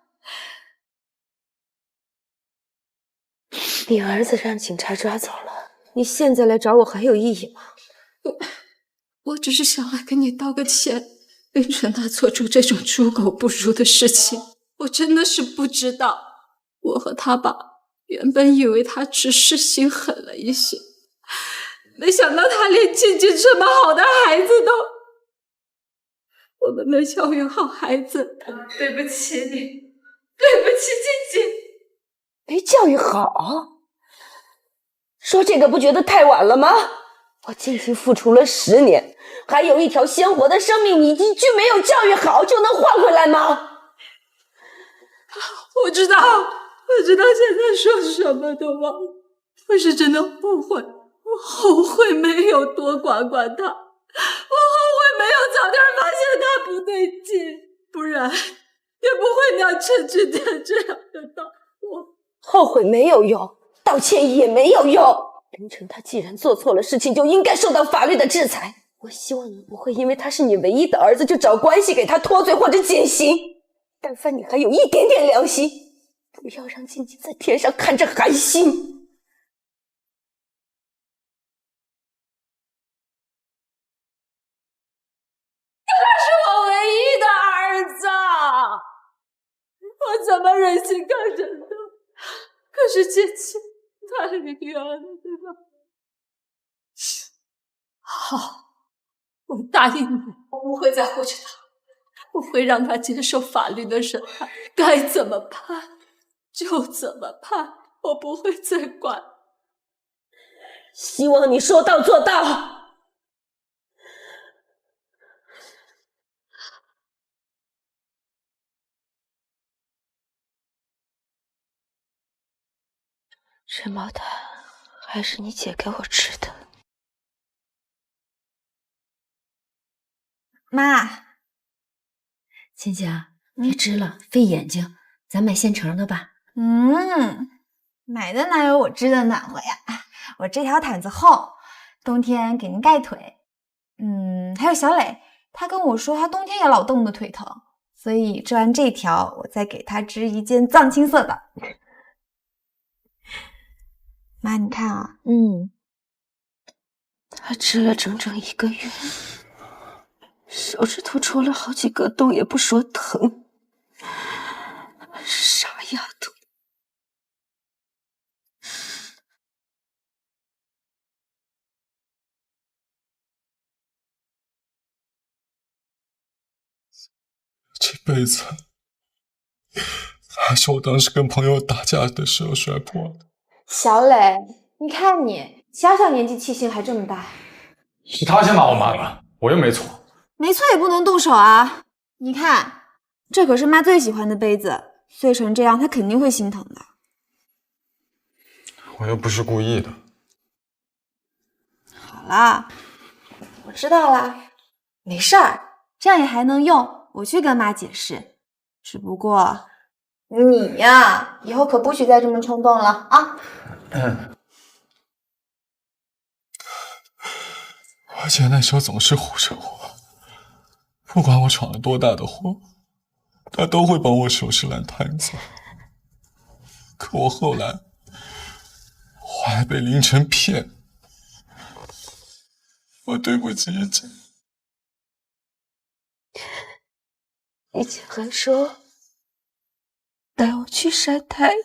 你儿子让警察抓走了，你现在来找我还有意义吗？我只是想来跟你道个歉。凌晨他做出这种猪狗不如的事情，我真的是不知道。我和他爸原本以为他只是心狠了一些，没想到他连静静这么好的孩子都……我们没教育好孩子，对不起你，对不起静静。没教育好？说这个不觉得太晚了吗？我静静付出了10年，还有一条鲜活的生命，你一句没有教育好就能换回来吗？我知道现在说什么都忘了，我是真的后悔，我后悔没有多管管他，我后悔没有早点发现他不对劲，不然也不会让陈志天这样的到我。后悔没有用，道歉也没有用。凌晨他既然做错了事情，就应该受到法律的制裁。我希望你不会因为他是你唯一的儿子就找关系给他脱罪或者减刑。但凡你还有一点点良心，不要让静静在天上看着寒心。他是我唯一的儿子，我怎么忍心看着他？可是姐姐太离远了，对吧？好，我答应你，我不会再护着他，我会让他接受法律的审判，该怎么判就怎么判，我不会再管。希望你说到做到。这毛蛋还是你姐给我吃的。妈，倩倩，别吃了，费眼睛，咱买现成的吧。买的哪有我织的暖和呀？我这条毯子厚，冬天给您盖腿。还有小磊，他跟我说他冬天也老冻得腿疼，所以织完这条，我再给他织一件藏青色的。妈，你看啊，他织了整整1个月，手指头戳了好几个洞，也不说疼。傻丫头。这辈子还是我当时跟朋友打架的时候摔破的。小磊，你看你小小年纪气性还这么大。是他先把我骂的，我又没错。没错也不能动手啊！你看，这可是妈最喜欢的杯子，碎成这样，她肯定会心疼的。我又不是故意的。好啦，我知道啦，没事儿，这样也还能用。我去跟妈解释，只不过你呀，以后可不许再这么冲动了啊！而且那时候总是护着我，不管我闯了多大的祸，他都会帮我收拾烂摊子。可我后来，我还被凌晨骗，我对不起叶姐。以前还说带我去晒太阳，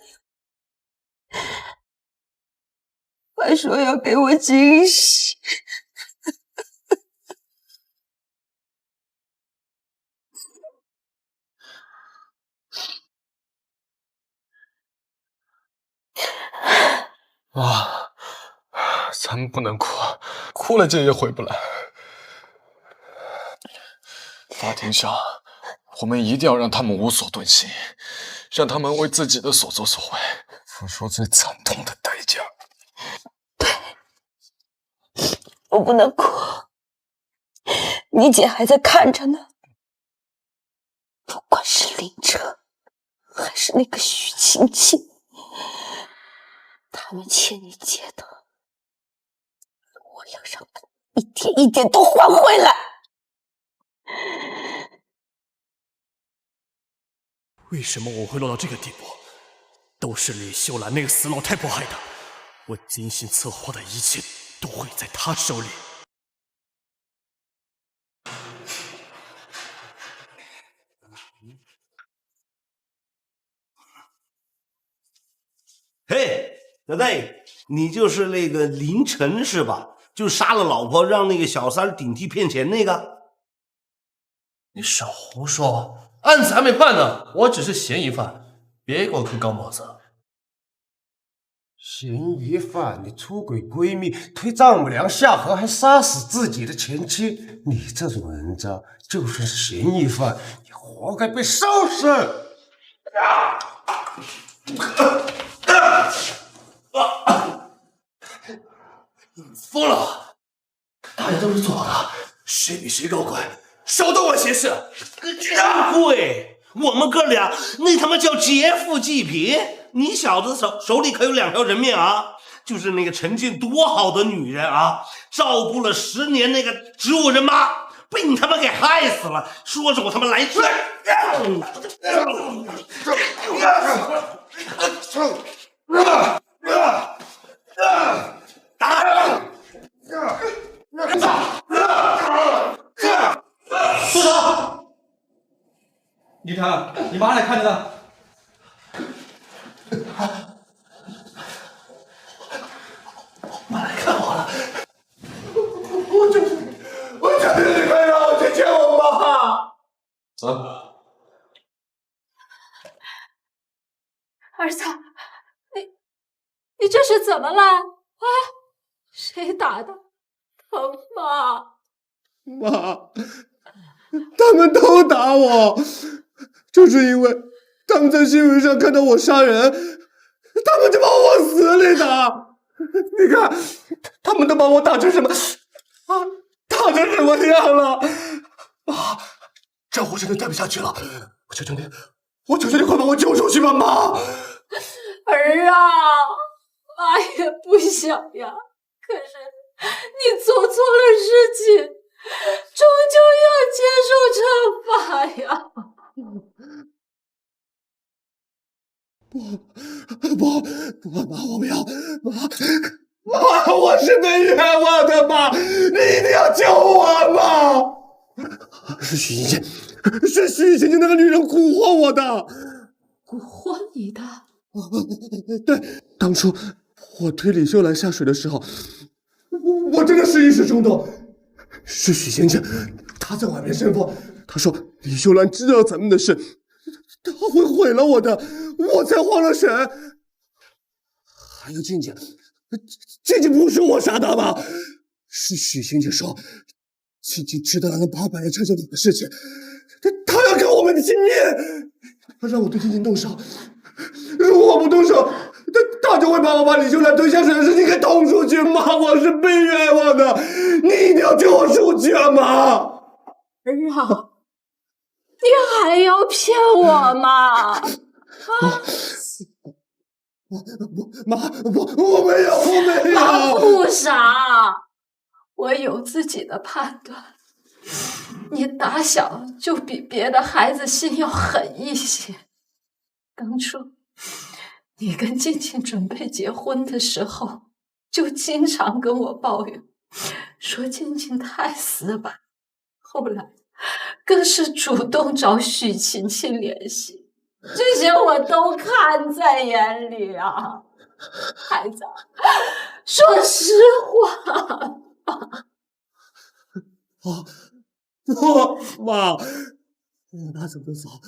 还说要给我惊喜。啊，咱们不能哭，哭了姐也回不来。法庭上，我们一定要让他们无所遁形，让他们为自己的所作所为付出最惨痛的代价。我不能哭，你姐还在看着呢。不管是林彻，还是那个许晴晴，他们欠你姐的，我要让他一点一点都还回来。为什么我会落到这个地步？都是李秀兰那个死老太婆害的。我精心策划的一切都毁在她手里。嘿，德代，你就是那个林晨是吧？就杀了老婆，让那个小三顶替骗钱那个？你少胡说，案子还没判呢，我只是嫌疑犯，别给我扣高帽子。嫌疑犯，你出轨闺蜜，推丈母娘下河，还杀死自己的前妻，你这种人渣，就算是嫌疑犯，也活该被烧死！疯了！大家都是做的，谁比谁高贵，少动我闲事！真贵，我们哥俩那他妈叫劫富济贫。你小子手里可有2条人命啊！就是那个陈静多好的女人啊，照顾了10年那个植物人妈，被你他妈给害死了，说着我他妈来劲！住手！李晨，你妈来看着呢。妈来看我了。我就是你快让我去见我妈。儿子，你这是怎么了？啊，谁打的？疼吗？妈，他们都打我，就是因为他们在新闻上看到我杀人，他们就把我往死里打。你看，他们都把我打成什么打成什么样了？妈，这我真的待不下去了，我求求你快把我救出去吧，妈！儿啊，妈也不想呀，可是你做错了事情，终究要接受惩罚呀。不，妈，我不要，妈，我是被冤枉的，妈，你一定要救我，妈！是许晴晴那个女人蛊惑我的，蛊惑你的？对，当初我推李秀兰下水的时候，我真的是一时冲动，是许晴晴，她在外面煽风，她说李秀兰知道咱们的事，她会毁了我的，我才慌了神。还有静静不是我杀的吗？是许晴晴说，静静知道了那800年车手里的事情，她要跟我们一起灭，她让我对静静动手。如果我不动手，他就会把我把李秀兰推下水的事情给捅出去。妈，我是被冤枉的，你一定要救我出去啊，妈！儿啊，你还要骗我吗？妈，我没有。妈不傻，我有自己的判断。你打小就比别的孩子心要狠一些。当初你跟静静准备结婚的时候，就经常跟我抱怨，说静静太死板。后来更是主动找许晴晴联系，这些我都看在眼里啊。孩子，说实话。妈，他走的早，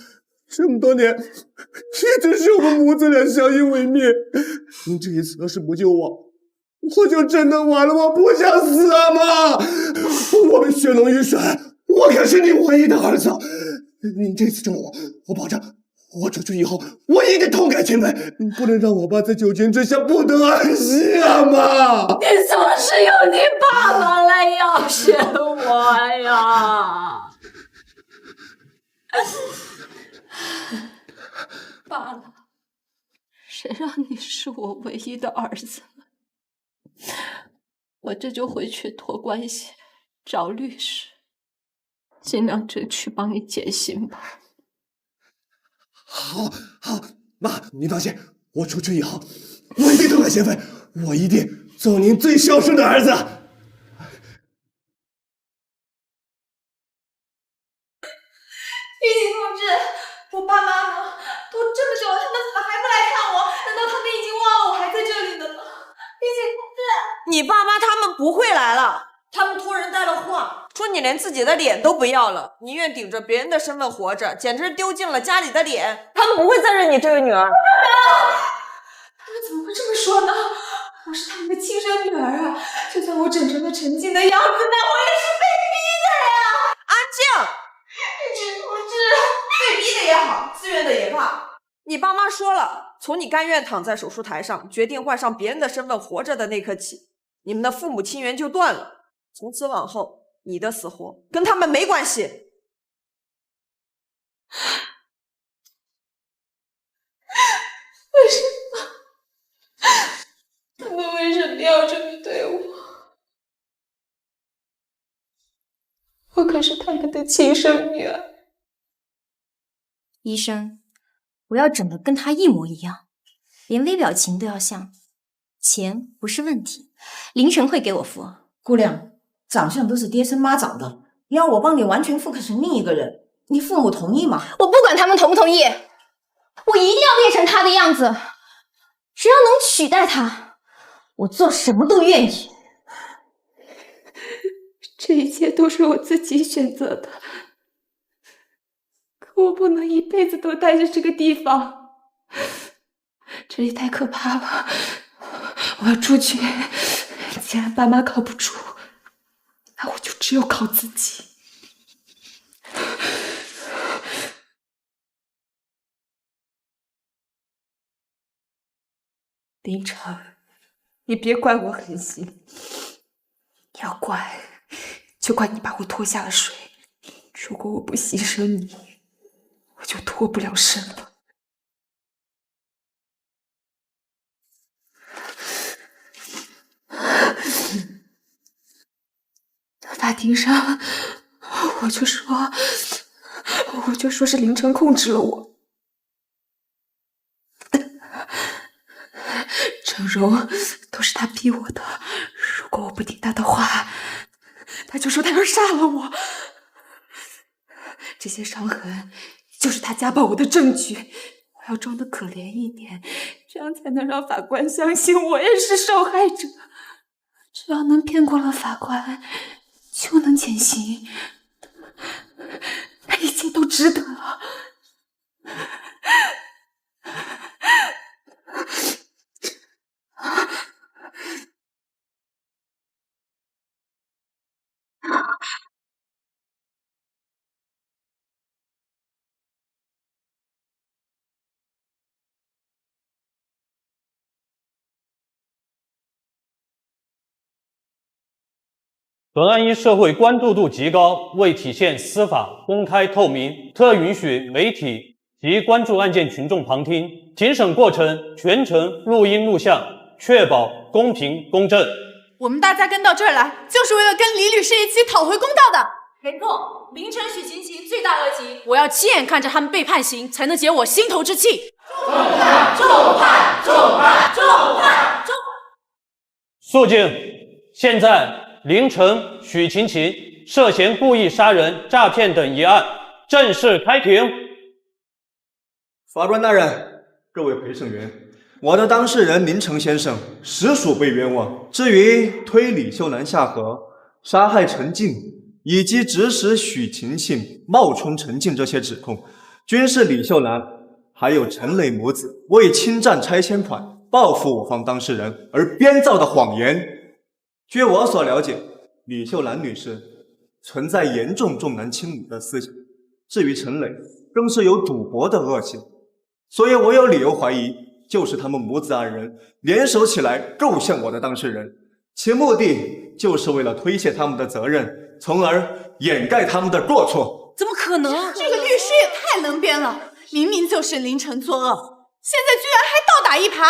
这么多年一直是我们母子俩相依为命。您这一次要是不救我，我就真的完了。我不想死啊，妈！我们血浓于水，我可是你唯一的儿子。您这次救我，我保证，我出去以后我一定痛改前非。你不能让我爸在九泉之下不得安息啊，妈！你总是用你爸爸来要挟我呀！罢了，谁让你是我唯一的儿子呢？我这就回去托关系，找律师，尽量争取帮你减刑吧。好，妈，你放心，我出去以后，我一定痛改前非，我一定做您最孝顺的儿子。玉婷同志，我爸妈呢？都这么久了，他们怎么还不来看我？难道他们已经忘了我还在这里了吗？玉婷同志，你爸妈他们不会来了，他们托人带了话，说你连自己的脸都不要了，宁愿顶着别人的身份活着，简直丢尽了家里的脸。他们不会再认你这位女儿。他们怎么会这么说呢？我是他们的亲生女儿啊！就算我整成了陈静的样子，那我也是被逼的呀！安静！玉婷同志，被逼的也好，自愿的也罢。你爸妈说了，从你甘愿躺在手术台上，决定换上别人的身份活着的那刻起，你们的父母亲缘就断了。从此往后，你的死活跟他们没关系。为什么？他们为什么要这么对我？我可是他们的亲生女儿。医生，我要整得跟他一模一样，连微表情都要像。钱不是问题，凌晨会给我付。姑娘，长相都是爹生妈长的，你要我帮你完全复刻成另一个人，你父母同意吗？我不管他们同不同意，我一定要变成他的样子。只要能取代他，我做什么都愿意。这一切都是我自己选择的，可我不能一辈子都待在这个地方，这里太可怕了。我要出去，既然爸妈靠不住，那我就只有靠自己。林城，你别怪我狠心，要怪就怪你把我拖下了水。如果我不牺牲你，我就脱不了身了。法庭上，我就说是凌晨控制了我。整容都是他逼我的，如果我不听他的话，他就说他要杀了我。这些伤痕就是他家暴我的证据，我要装得可怜一点，这样才能让法官相信我也是受害者。只要能骗过了法官，就能减刑，那一切都值得了。本案因社会关注度极高，为体现司法公开透明，特允许媒体及关注案件群众旁听，庭审过程全程录音录像，确保公平公正。我们大家跟到这儿来，就是为了跟李律师一起讨回公道的。没错，凌晨许晴晴罪大恶极，我要亲眼看着他们被判刑，才能解我心头之气。重判！重判！重判！重判！重！肃静！现在凌晨许晴晴涉嫌故意杀人、诈骗等一案正式开庭。法官大人，各位陪审员，我的当事人林成先生实属被冤枉。至于推李秀兰下河、杀害陈静以及指使许晴晴冒充陈静这些指控，均是李秀兰还有陈磊母子为侵占拆迁款、报复我方当事人而编造的谎言。据我所了解，李秀兰女士存在严重重男轻女的思想，至于陈磊，更是有赌博的恶行，所以我有理由怀疑，就是他们母子二人联手起来构陷我的当事人，其目的就是为了推卸他们的责任，从而掩盖他们的过错。怎么可能？这个律师也太能编了，明明就是凌晨作恶，现在居然还倒打一耙。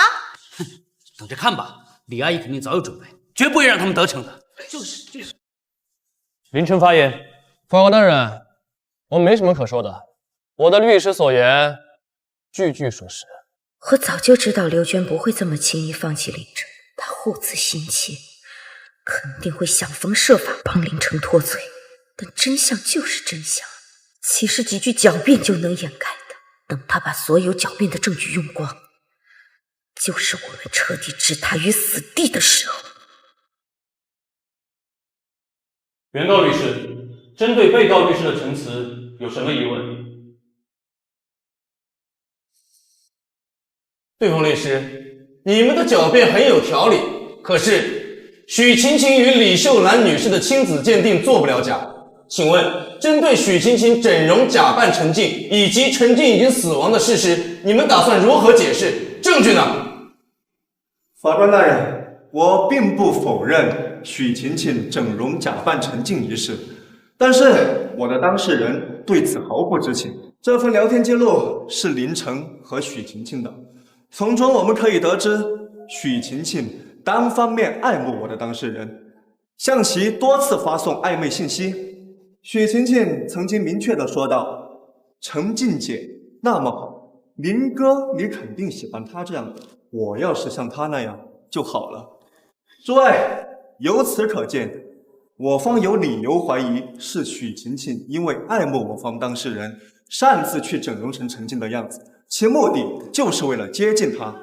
等着看吧，李阿姨肯定早有准备，绝不会让他们得逞的。就是。凌晨发言。法官大人，我没什么可说的，我的律师所言句句属实。我早就知道刘娟不会这么轻易放弃凌晨，她护子心切，肯定会想方设法帮凌晨脱罪。但真相就是真相，岂是几句狡辩就能掩盖的？等他把所有狡辩的证据用光，就是我们彻底置他于死地的时候。原告律师，针对被告律师的陈词有什么疑问？对方律师，你们的狡辩很有条理，可是许晴晴与李秀兰女士的亲子鉴定做不了假。请问，针对许晴晴整容假扮陈静以及陈静已经死亡的事实，你们打算如何解释？证据呢？法官大人，我并不否认许晴晴整容假扮陈静一事，但是我的当事人对此毫不知情。这份聊天记录是凌晨和许晴晴的，从中我们可以得知，许晴晴单方面爱慕我的当事人，向其多次发送暧昧信息。许晴晴曾经明确地说道：“陈静姐那么好，林哥你肯定喜欢她这样的，我要是像她那样就好了。”诸位，由此可见，我方有理由怀疑是许晴晴因为爱慕我方当事人，擅自去整容成陈静的样子，其目的就是为了接近她。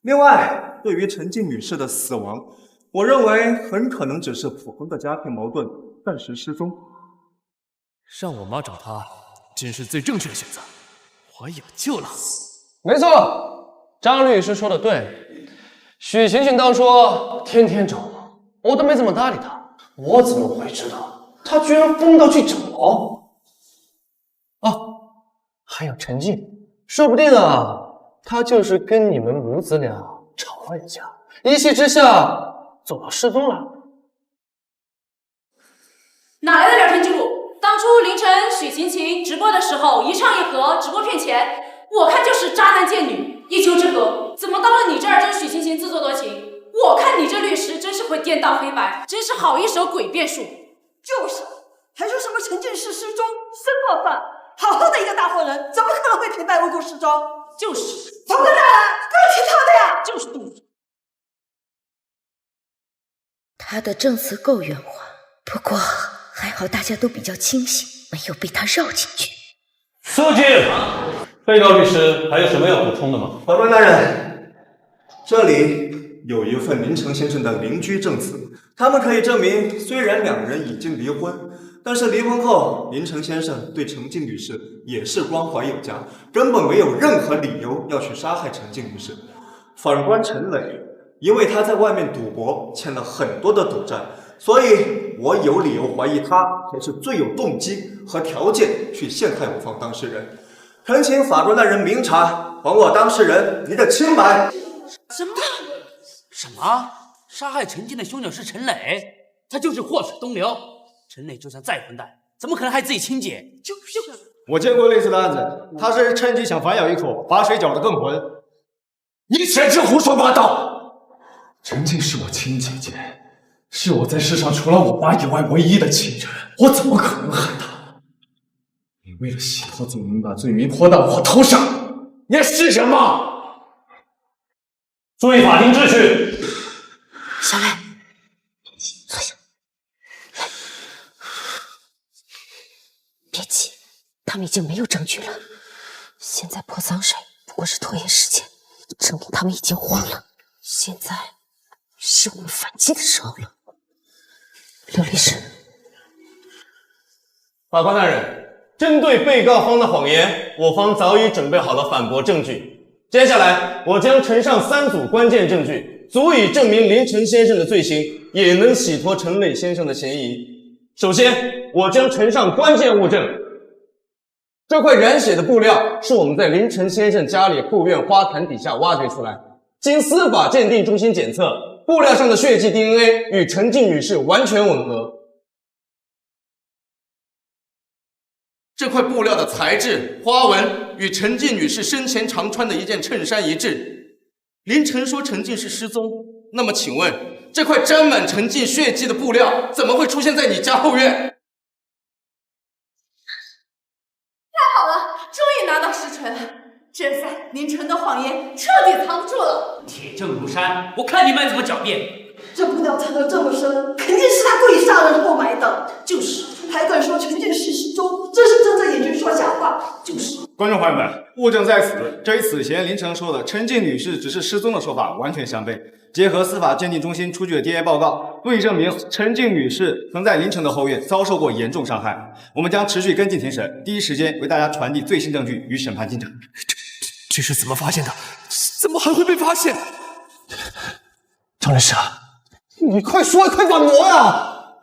另外，对于陈静女士的死亡，我认为很可能只是普通的家庭矛盾，暂时失踪。让我妈找她，真是最正确的选择。我有救了。没错，张律师说的对。许晴晴当初天天找我都没怎么搭理她，我怎么会知道她居然疯到去整容？哦，还有陈静，说不定啊，她就是跟你们母子俩吵了一架，一气之下走到失踪了。哪来的聊天记录？当初凌晨许晴晴直播的时候一唱一和，直播骗钱，我看就是渣男贱女，一丘之貉。怎么到了你这儿就是许晴晴自作多情？我看你这律师真是会颠倒黑白，真是好一手诡辩术。就是，还说什么陈静是失踪生过犯，好好的一个大活人，怎么可能会平白无故失踪？就是，法官大人，更听他的呀！就是肚子。他的证词够圆滑，不过还好大家都比较清醒，没有被他绕进去。肃静！被告律师还有什么要补充的吗？法官大人，这里有一份林成先生的邻居证词，他们可以证明，虽然两人已经离婚，但是离婚后林成先生对陈静女士也是关怀有加，根本没有任何理由要去杀害陈静女士。反观陈磊，因为他在外面赌博欠了很多的赌债，所以我有理由怀疑他才是最有动机和条件去陷害我方当事人。恳请法官大人明察，还我当事人你的清白。什么？杀害陈静的凶手是陈磊？他就是祸水东流。陈磊就算再混蛋，怎么可能害自己亲姐？我见过类似的案子，他是趁机想反咬一口，把水搅得更浑。你简直胡说八道！陈静是我亲姐姐，是我在世上除了我妈以外唯一的亲人，我怎么可能害她？你为了洗脱罪名，把罪名泼到我头上，你是什么？注意法庭秩序。小磊，坐下。来，别急，他们已经没有证据了。现在泼脏水不过是拖延时间，证明他们已经慌了。现在是我们反击的时候了。刘律师，法官大人，针对被告方的谎言，我方早已准备好了反驳证据。接下来，我将呈上3组关键证据，足以证明林晨先生的罪行，也能洗脱陈磊先生的嫌疑。首先，我将呈上关键物证。这块染血的布料是我们在林晨先生家里后院花坛底下挖掘出来，经司法鉴定中心检测，布料上的血迹 DNA 与陈静女士完全吻合。这块布料的材质、花纹与陈静女士生前常穿的一件衬衫一致。林晨说陈静是失踪，那么请问，这块沾满陈静血迹的布料怎么会出现在你家后院？太好了，终于拿到实锤了！这下林晨的谎言彻底藏不住了。铁证如山，我看你们怎么狡辩。这布料藏得这么深，肯定是他故意杀人后埋的。就是，还敢说陈建是失踪，这是睁着眼睛说瞎话。就是。观众朋友们，物证在此，这与此前林晨说的陈静女士只是失踪的说法完全相悖。结合司法鉴定中心出具的 DNA 报告，足以证明陈静女士曾在林晨的后院遭受过严重伤害。我们将持续跟进庭审，第一时间为大家传递最新证据与审判进展。这是怎么发现的？怎么还会被发现？张律师，你快说，快反驳呀！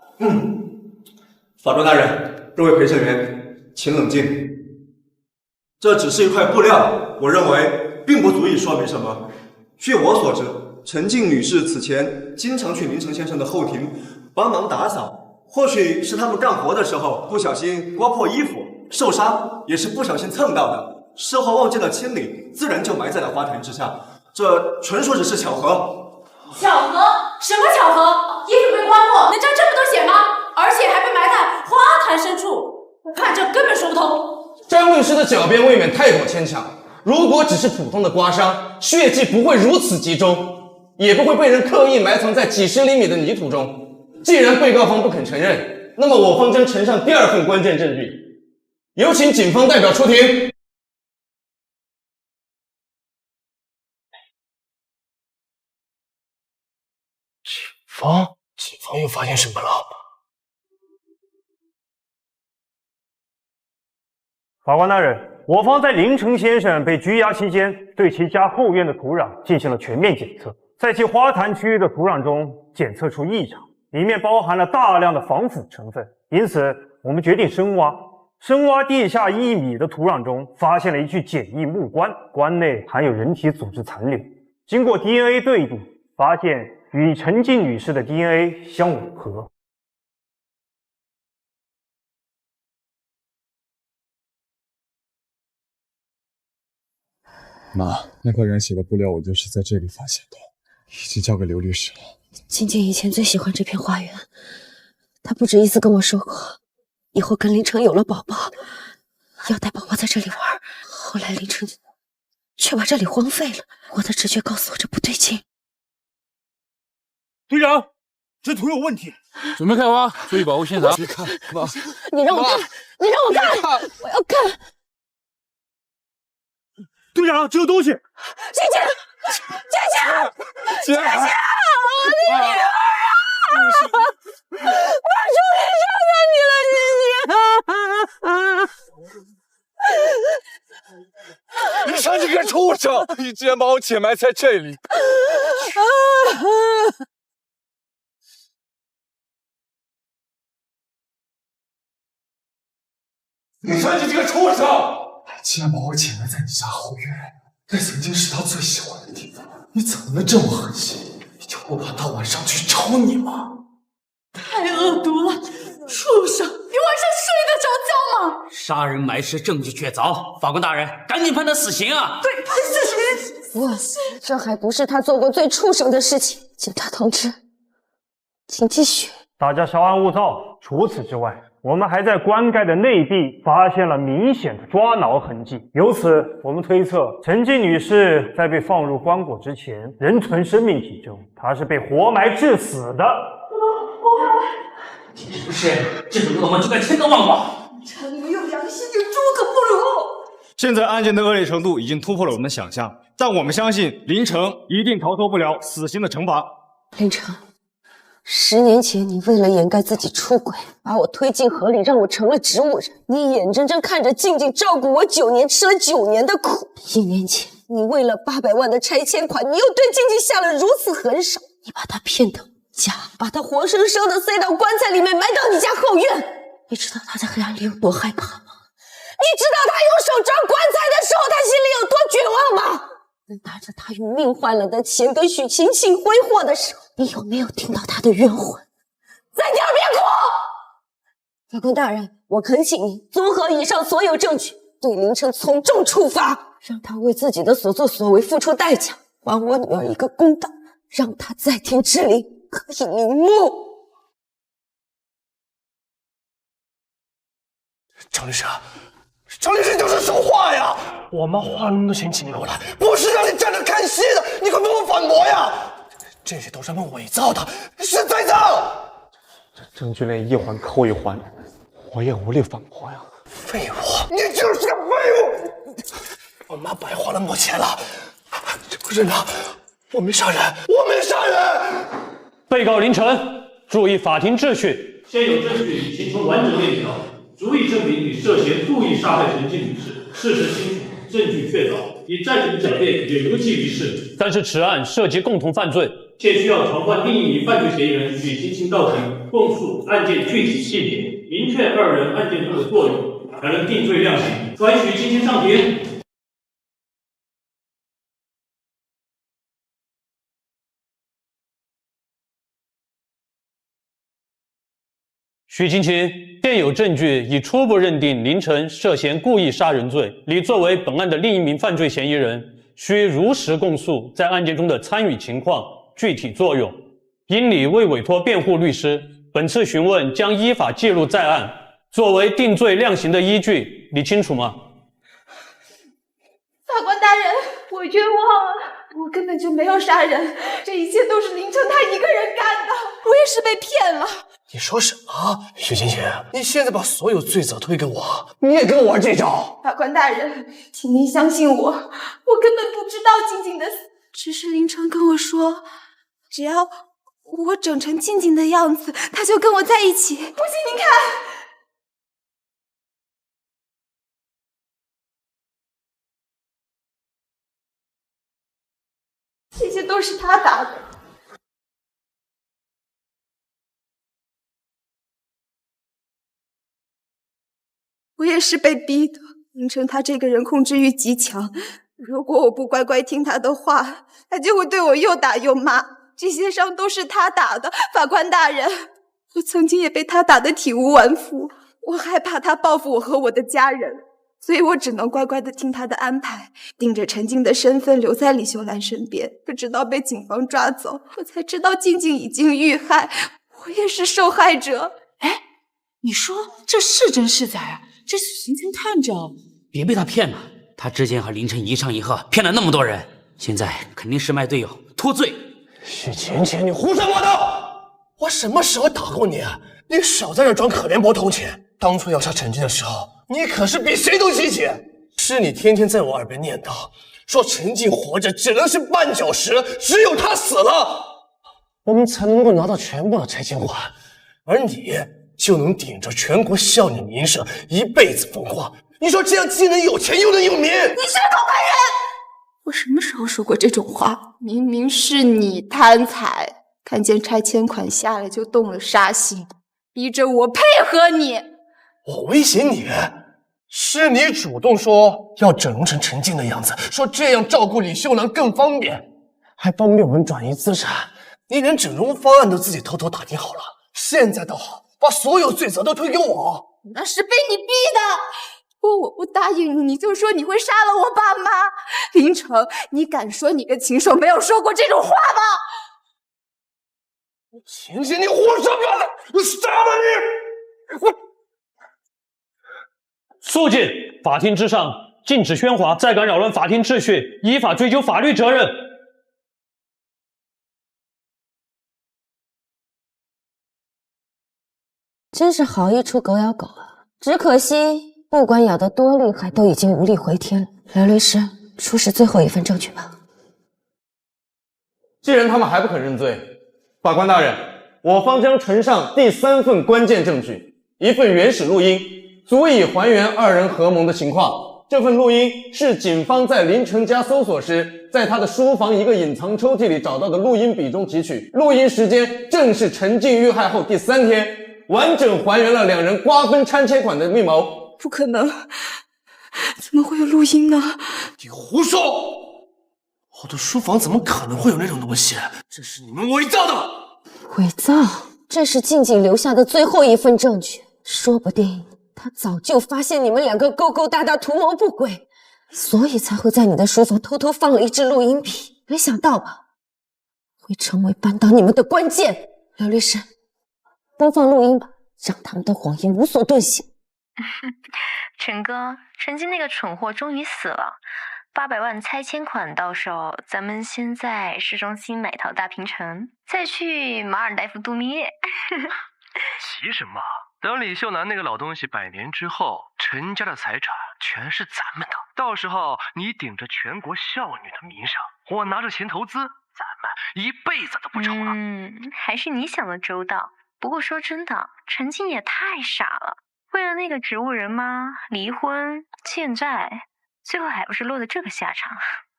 法官大人，各位陪审员，请冷静。这只是一块布料，我认为并不足以说明什么。据我所知，陈静女士此前经常去林晨先生的后庭帮忙打扫，或许是他们干活的时候不小心刮破衣服，受伤也是不小心蹭到的，事后忘记了清理，自然就埋在了花坛之下，这纯属只是巧合。巧合？什么巧合？衣服被刮破，能沾这么多血吗？而且还被埋在花坛深处，我看这根本说不通。张律师的狡辩未免太过牵强。如果只是普通的刮伤，血迹不会如此集中，也不会被人刻意埋藏在几十厘米的泥土中。既然被告方不肯承认，那么我方将呈上第2份关键证据。有请警方代表出庭。警方又发现什么了？法官大人，我方在林晨先生被拘押期间，对其家后院的土壤进行了全面检测，在其花坛区域的土壤中检测出异常，里面包含了大量的防腐成分，因此我们决定深挖。深挖地下1米的土壤中，发现了一具简易木棺，棺内含有人体组织残留。经过 DNA 对比，发现与陈静女士的 DNA 相吻合。妈，那块染血的布料我就是在这里发现的，已经交给刘律师了。静静以前最喜欢这片花园，她不止一次跟我说过，以后跟林晨有了宝宝，要带宝宝在这里玩。后来林晨却把这里荒废了，我的直觉告诉我这不对劲。队长，这土有问题，准备开挖，注意保护现场。别看，妈，你让我看，你让我看，我要看。队长，这有东西！姐姐，姐姐，姐姐，我的女儿啊！我终于找到你了，姐姐！你上这个畜生！你竟然把我姐埋在这里！你上这个畜生！竟然把我姐埋在你家后院，那曾经是她最喜欢的地方，你怎么能这么狠心？你就不怕她晚上去找你吗？太恶毒了，畜生！你晚上睡得杀人埋尸，证据确凿，法官大人，赶紧判他死刑啊！对，判死刑。哇塞，这还不是他做过最畜生的事情。警察同志，请继续。大家稍安勿躁。除此之外，我们还在棺盖的内壁发现了明显的抓挠痕迹，由此我们推测，陈静女士在被放入棺椁之前仍存生命体征，她是被活埋致死的。不是，这种恶魔就该千刀万剐。臣没有良心，连猪可不如。现在案件的恶劣程度已经突破了我们的想象，但我们相信林城一定逃脱不了死刑的惩罚。林城，10年前你为了掩盖自己出轨，把我推进河里，让我成了植物人。你眼睁睁看着静静照顾我9年，吃了9年的苦。1年前，你为了800万的拆迁款，你又对静静下了如此狠手。你把她骗到家，把她活生生的塞到棺材里面，埋到你家后院。你知道她在黑暗里有多害怕吗？你知道她用手抓棺材的时候，她心里有多绝望吗？拿着她用命换了的钱跟许晴晴挥霍的时候，你有没有听到她的冤魂？在第二边哭！法官大人，我恳请您综合以上所有证据，对林城从重处罚，让他为自己的所作所为付出代价，还我女儿一个公道，让她在天之灵可以瞑目。张律师，张律师就是说话呀！我妈花那么多钱请你过来，不是让你站着看戏的，你快帮我反驳呀！这些都是他们伪造的，是栽赃！这证据链一环扣一环，我也无力反驳呀。废物，你就是个废物！我妈白花那么多钱了，这不是呢？我没杀人，我没杀人！被告林晨，注意法庭秩序。现有证据形成完整链条，足以证明你涉嫌故意杀害陈静女士，事实清楚，证据确凿，你战时的狡辩也无济于事。但是此案涉及共同犯罪，现需要传唤另一名犯罪嫌疑人许晴晴到庭，供述案件具体细节，明确2人案件中的作用，才能定罪量刑。传许晴晴上庭。许晴晴，现有证据已初步认定林晨涉嫌故意杀人罪，你作为本案的另一名犯罪嫌疑人，需如实供述在案件中的参与情况、具体作用。因你未委托辩护律师，本次询问将依法记录在案，作为定罪量刑的依据，你清楚吗？法官大人，我冤枉了，我根本就没有杀人，这一切都是林城他一个人干的，我也是被骗了。你说什么？许晴晴，你现在把所有罪责推给我，你也跟我玩这招？法官大人，请您相信我，我根本不知道静静的死，只是林城跟我说，只要我整成静静的样子，他就跟我在一起。不信您看。这些都是他打的。我也是被逼的。林城他这个人控制欲极强，如果我不乖乖听他的话，他就会对我又打又骂。这些伤都是他打的，法官大人，我曾经也被他打得体无完肤。我害怕他报复我和我的家人，所以我只能乖乖的听他的安排，顶着陈静的身份留在李秀兰身边。可直到被警方抓走，我才知道静静已经遇害，我也是受害者。哎，你说这是真是假啊？这许晴晴看着，别被他骗了。他之前和林晨一唱一和，骗了那么多人，现在肯定是卖队友脱罪。许晴晴，你胡说八道！我什么时候打过你啊？你少在这装可怜博同情。当初要杀陈静的时候，你可是比谁都积极。是你天天在我耳边念叨，说陈静活着只能是绊脚石，只有他死了，我们才能够拿到全部的拆迁款，而你就能顶着全国笑你名声一辈子风光。你说这样既能有钱又能有名？你是个偷拍人！我什么时候说过这种话？明明是你贪财，看见拆迁款下来就动了杀心，逼着我配合你。我威胁你？是你主动说要整容成陈静的样子，说这样照顾李秀兰更方便，还方便我们转移资产。你连整容方案都自己偷偷打听好了，现在倒好，把所有罪责都推给我。那是被你逼的。我不答应你，你就说你会杀了我爸妈。林城，你敢说你跟禽兽没有说过这种话吗？晴晴，你胡说八道！我杀了你！我肃静！法庭之上禁止喧哗，再敢扰乱法庭秩序，依法追究法律责任。真是好一出狗咬狗啊！只可惜，不管咬得多厉害，都已经无力回天了。刘律师，出示最后一份证据吧。既然他们还不肯认罪，法官大人，我方将呈上第3份关键证据，一份原始录音，足以还原2人合谋的情况。这份录音是警方在林城家搜索时，在他的书房一个隐藏抽屉里找到的录音笔中提取，录音时间正是陈静遇害后第3天，完整还原了2人瓜分拆迁款的密谋。不可能，怎么会有录音呢？你胡说！我的书房怎么可能会有那种东西？这是你们伪造的！伪造？这是静静留下的最后一份证据，说不定他早就发现你们2个勾勾搭搭、图谋不轨，所以才会在你的书房偷偷放了一支录音笔。没想到吧，会成为扳倒你们的关键。刘律师，播放录音吧，让他们的谎言无所遁形。陈哥，陈静那个蠢货终于死了，800万拆迁款到手，咱们先在市中心买套大平层，再去马尔代夫度蜜月。急什么？等李秀兰那个老东西100年之后，陈家的财产全是咱们的。到时候你顶着全国孝女的名声，我拿着钱投资，咱们一辈子都不愁了。还是你想的周到。不过说真的，陈静也太傻了，为了那个植物人妈离婚欠债，最后还不是落得这个下场，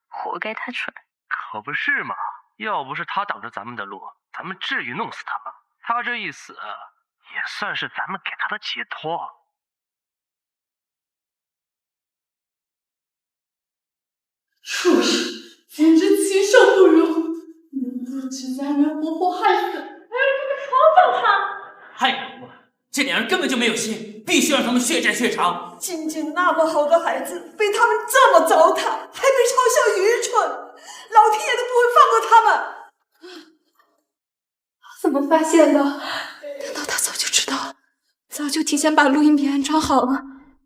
活该他蠢。可不是嘛，要不是他挡着咱们的路，咱们至于弄死他吗？他这一死，也算是咱们给他的解脱。畜生，简直禽兽不如！不止将人活活害死，还让他们嘲笑他。太可恶了！这2人根本就没有心，必须让他们血债血偿。静静那么好的孩子，被他们这么糟蹋，还被嘲笑愚蠢，老天爷都不会放过他们。怎么发现的？难道他早就知道，早就提前把录音笔安装好了？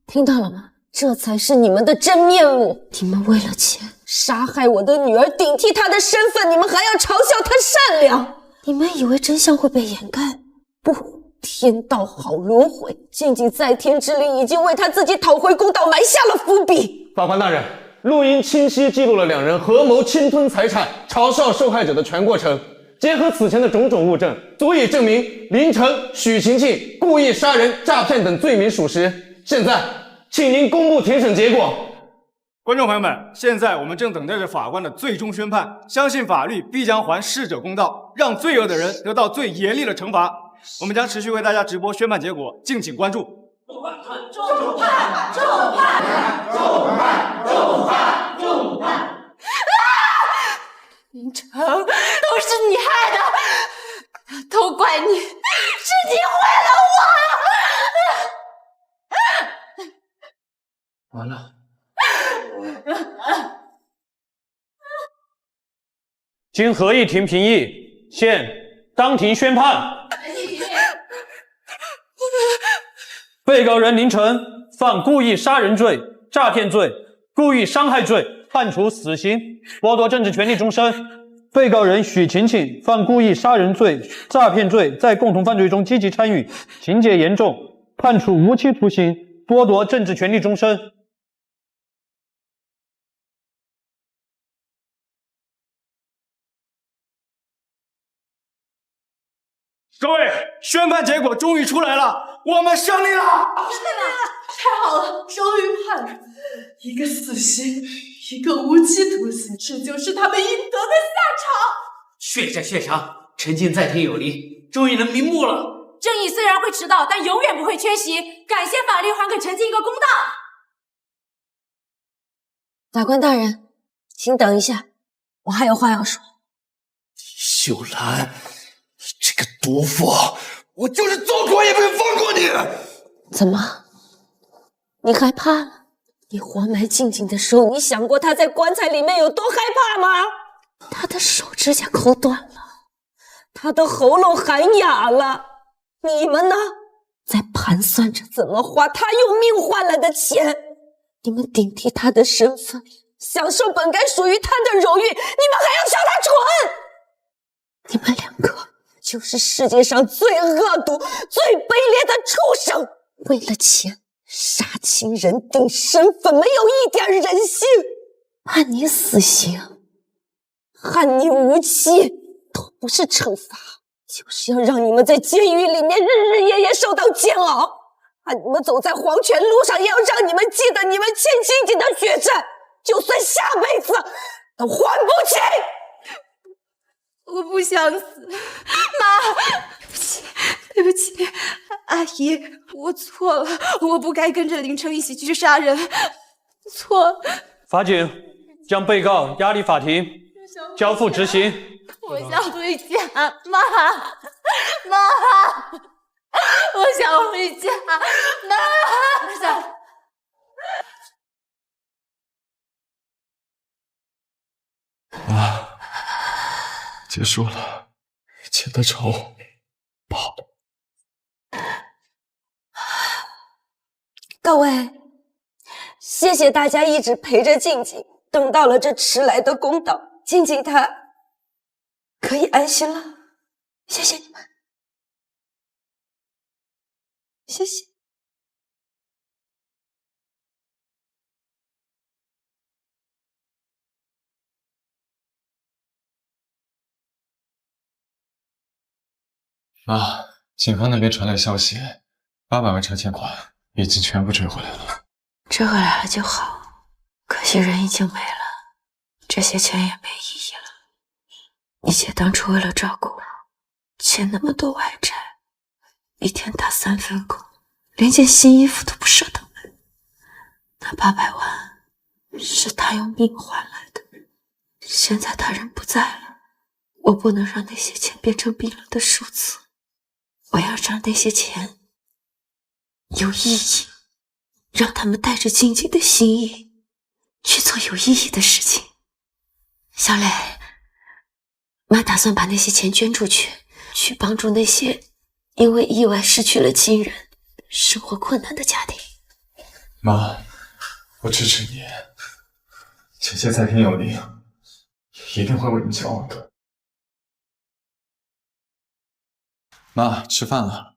听到了吗？这才是你们的真面目！你们为了钱杀害我的女儿，顶替她的身份，你们还要嘲笑她善良？你们以为真相会被掩盖？不，天道好轮回。静静在天之灵已经为她自己讨回公道埋下了伏笔。法官大人，录音清晰记录了2人合谋侵吞财产、嘲笑受害者的全过程。结合此前的种种物证，足以证明林城、许晴晴故意杀人、诈骗等罪名属实。现在，请您公布庭审结果。观众朋友们，现在我们正等待着法官的最终宣判，相信法律必将还逝者公道，让罪恶的人得到最严厉的惩罚。我们将持续为大家直播宣判结果，敬请关注。重判！重判！重判！重判！重判！重判！林城，都是你害的，都怪你，是你毁了我。完了。经合议庭评议，现当庭宣判。被告人林晨犯故意杀人罪、诈骗罪、故意伤害罪，判处死刑，剥夺政治权利终身。被告人许晴晴犯故意杀人罪、诈骗罪，在共同犯罪中积极参与，情节严重，判处无期徒刑，剥夺政治权利终身。各位，宣判结果终于出来了，我们胜利了！太好了，终于判了一个死刑，一个无期徒刑，这就是他们应得的下场。血债血偿，陈静在天有灵，终于能瞑目了。正义虽然会迟到，但永远不会缺席。感谢法律还给陈静一个公道。法官大人，请等一下，我还有话要说。秀兰，这个毒妇，我就是做鬼也不会放过你！怎么？你害怕了？你活埋静静的时候，你想过她在棺材里面有多害怕吗？她的手指甲抠断了，她的喉咙喊哑了，你们呢？在盘算着怎么花她用命换来的钱。你们顶替她的身份，享受本该属于她的荣誉，你们还要笑她蠢？你们两个就是世界上最恶毒、最卑劣的畜生，为了钱杀亲人定身份，没有一点人性。判你死刑，判你无期，都不是惩罚，就是要让你们在监狱里面日日夜夜受到煎熬。你们走在黄泉路上，也要让你们记得你们欠亲情的血债，就算下辈子都还不起。我不想死，妈，对不起，阿姨，我错了，我不该跟着林城一起去杀人，错了。法警将被告押离法庭，交付执行。我想回家，妈，我想回家，妈，我想。啊，结束了，以前的仇报了。各位，谢谢大家一直陪着静静，等到了这迟来的公道，静静她可以安心了。谢谢你们，谢谢。妈，警方那边传来消息，800万拆迁款已经全部追回来了。追回来了就好，可惜人已经没了，这些钱也没意义了。你姐当初为了照顾我，欠那么多外债，一天打3份工，连件新衣服都不舍得买。那800万是她用命换来的，现在她人不在了，我不能让那些钱变成冰冷的数字。我要让那些钱有意义，让他们带着静静的心意去做有意义的事情。小磊，妈打算把那些钱捐出去，去帮助那些因为意外失去了亲人、生活困难的家庭。妈，我支持你，姐姐在天有灵，一定会为你骄傲的。妈，吃饭了。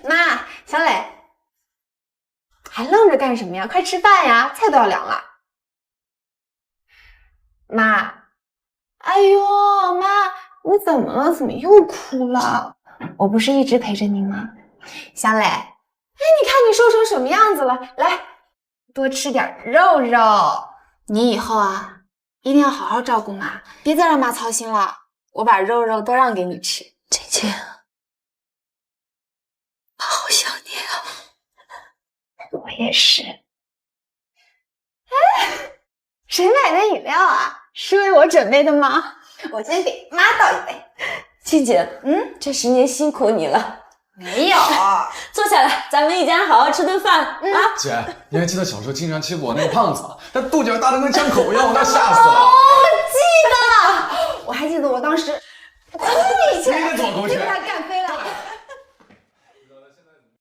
妈，小磊，还愣着干什么呀？快吃饭呀，菜都要凉了。妈，哎呦，妈，你怎么了？怎么又哭了？我不是一直陪着你吗？小磊，哎，你看你瘦成什么样子了？来，多吃点肉肉。你以后啊，一定要好好照顾妈，别再让妈操心了。我把肉肉都让给你吃。静静，妈好想你啊！我也是。哎，谁买的饮料啊？是为我准备的吗？我先给妈倒一杯。静静，这10年辛苦你了。没有，坐下来，咱们一家人好好吃顿饭啊！姐，你还记得小时候经常欺负我那个胖子吗？他肚脐大的跟枪口一样，我都要吓死了。哦，记得，我还记得我当时哭一起来，你怎么狗血？被他干飞了。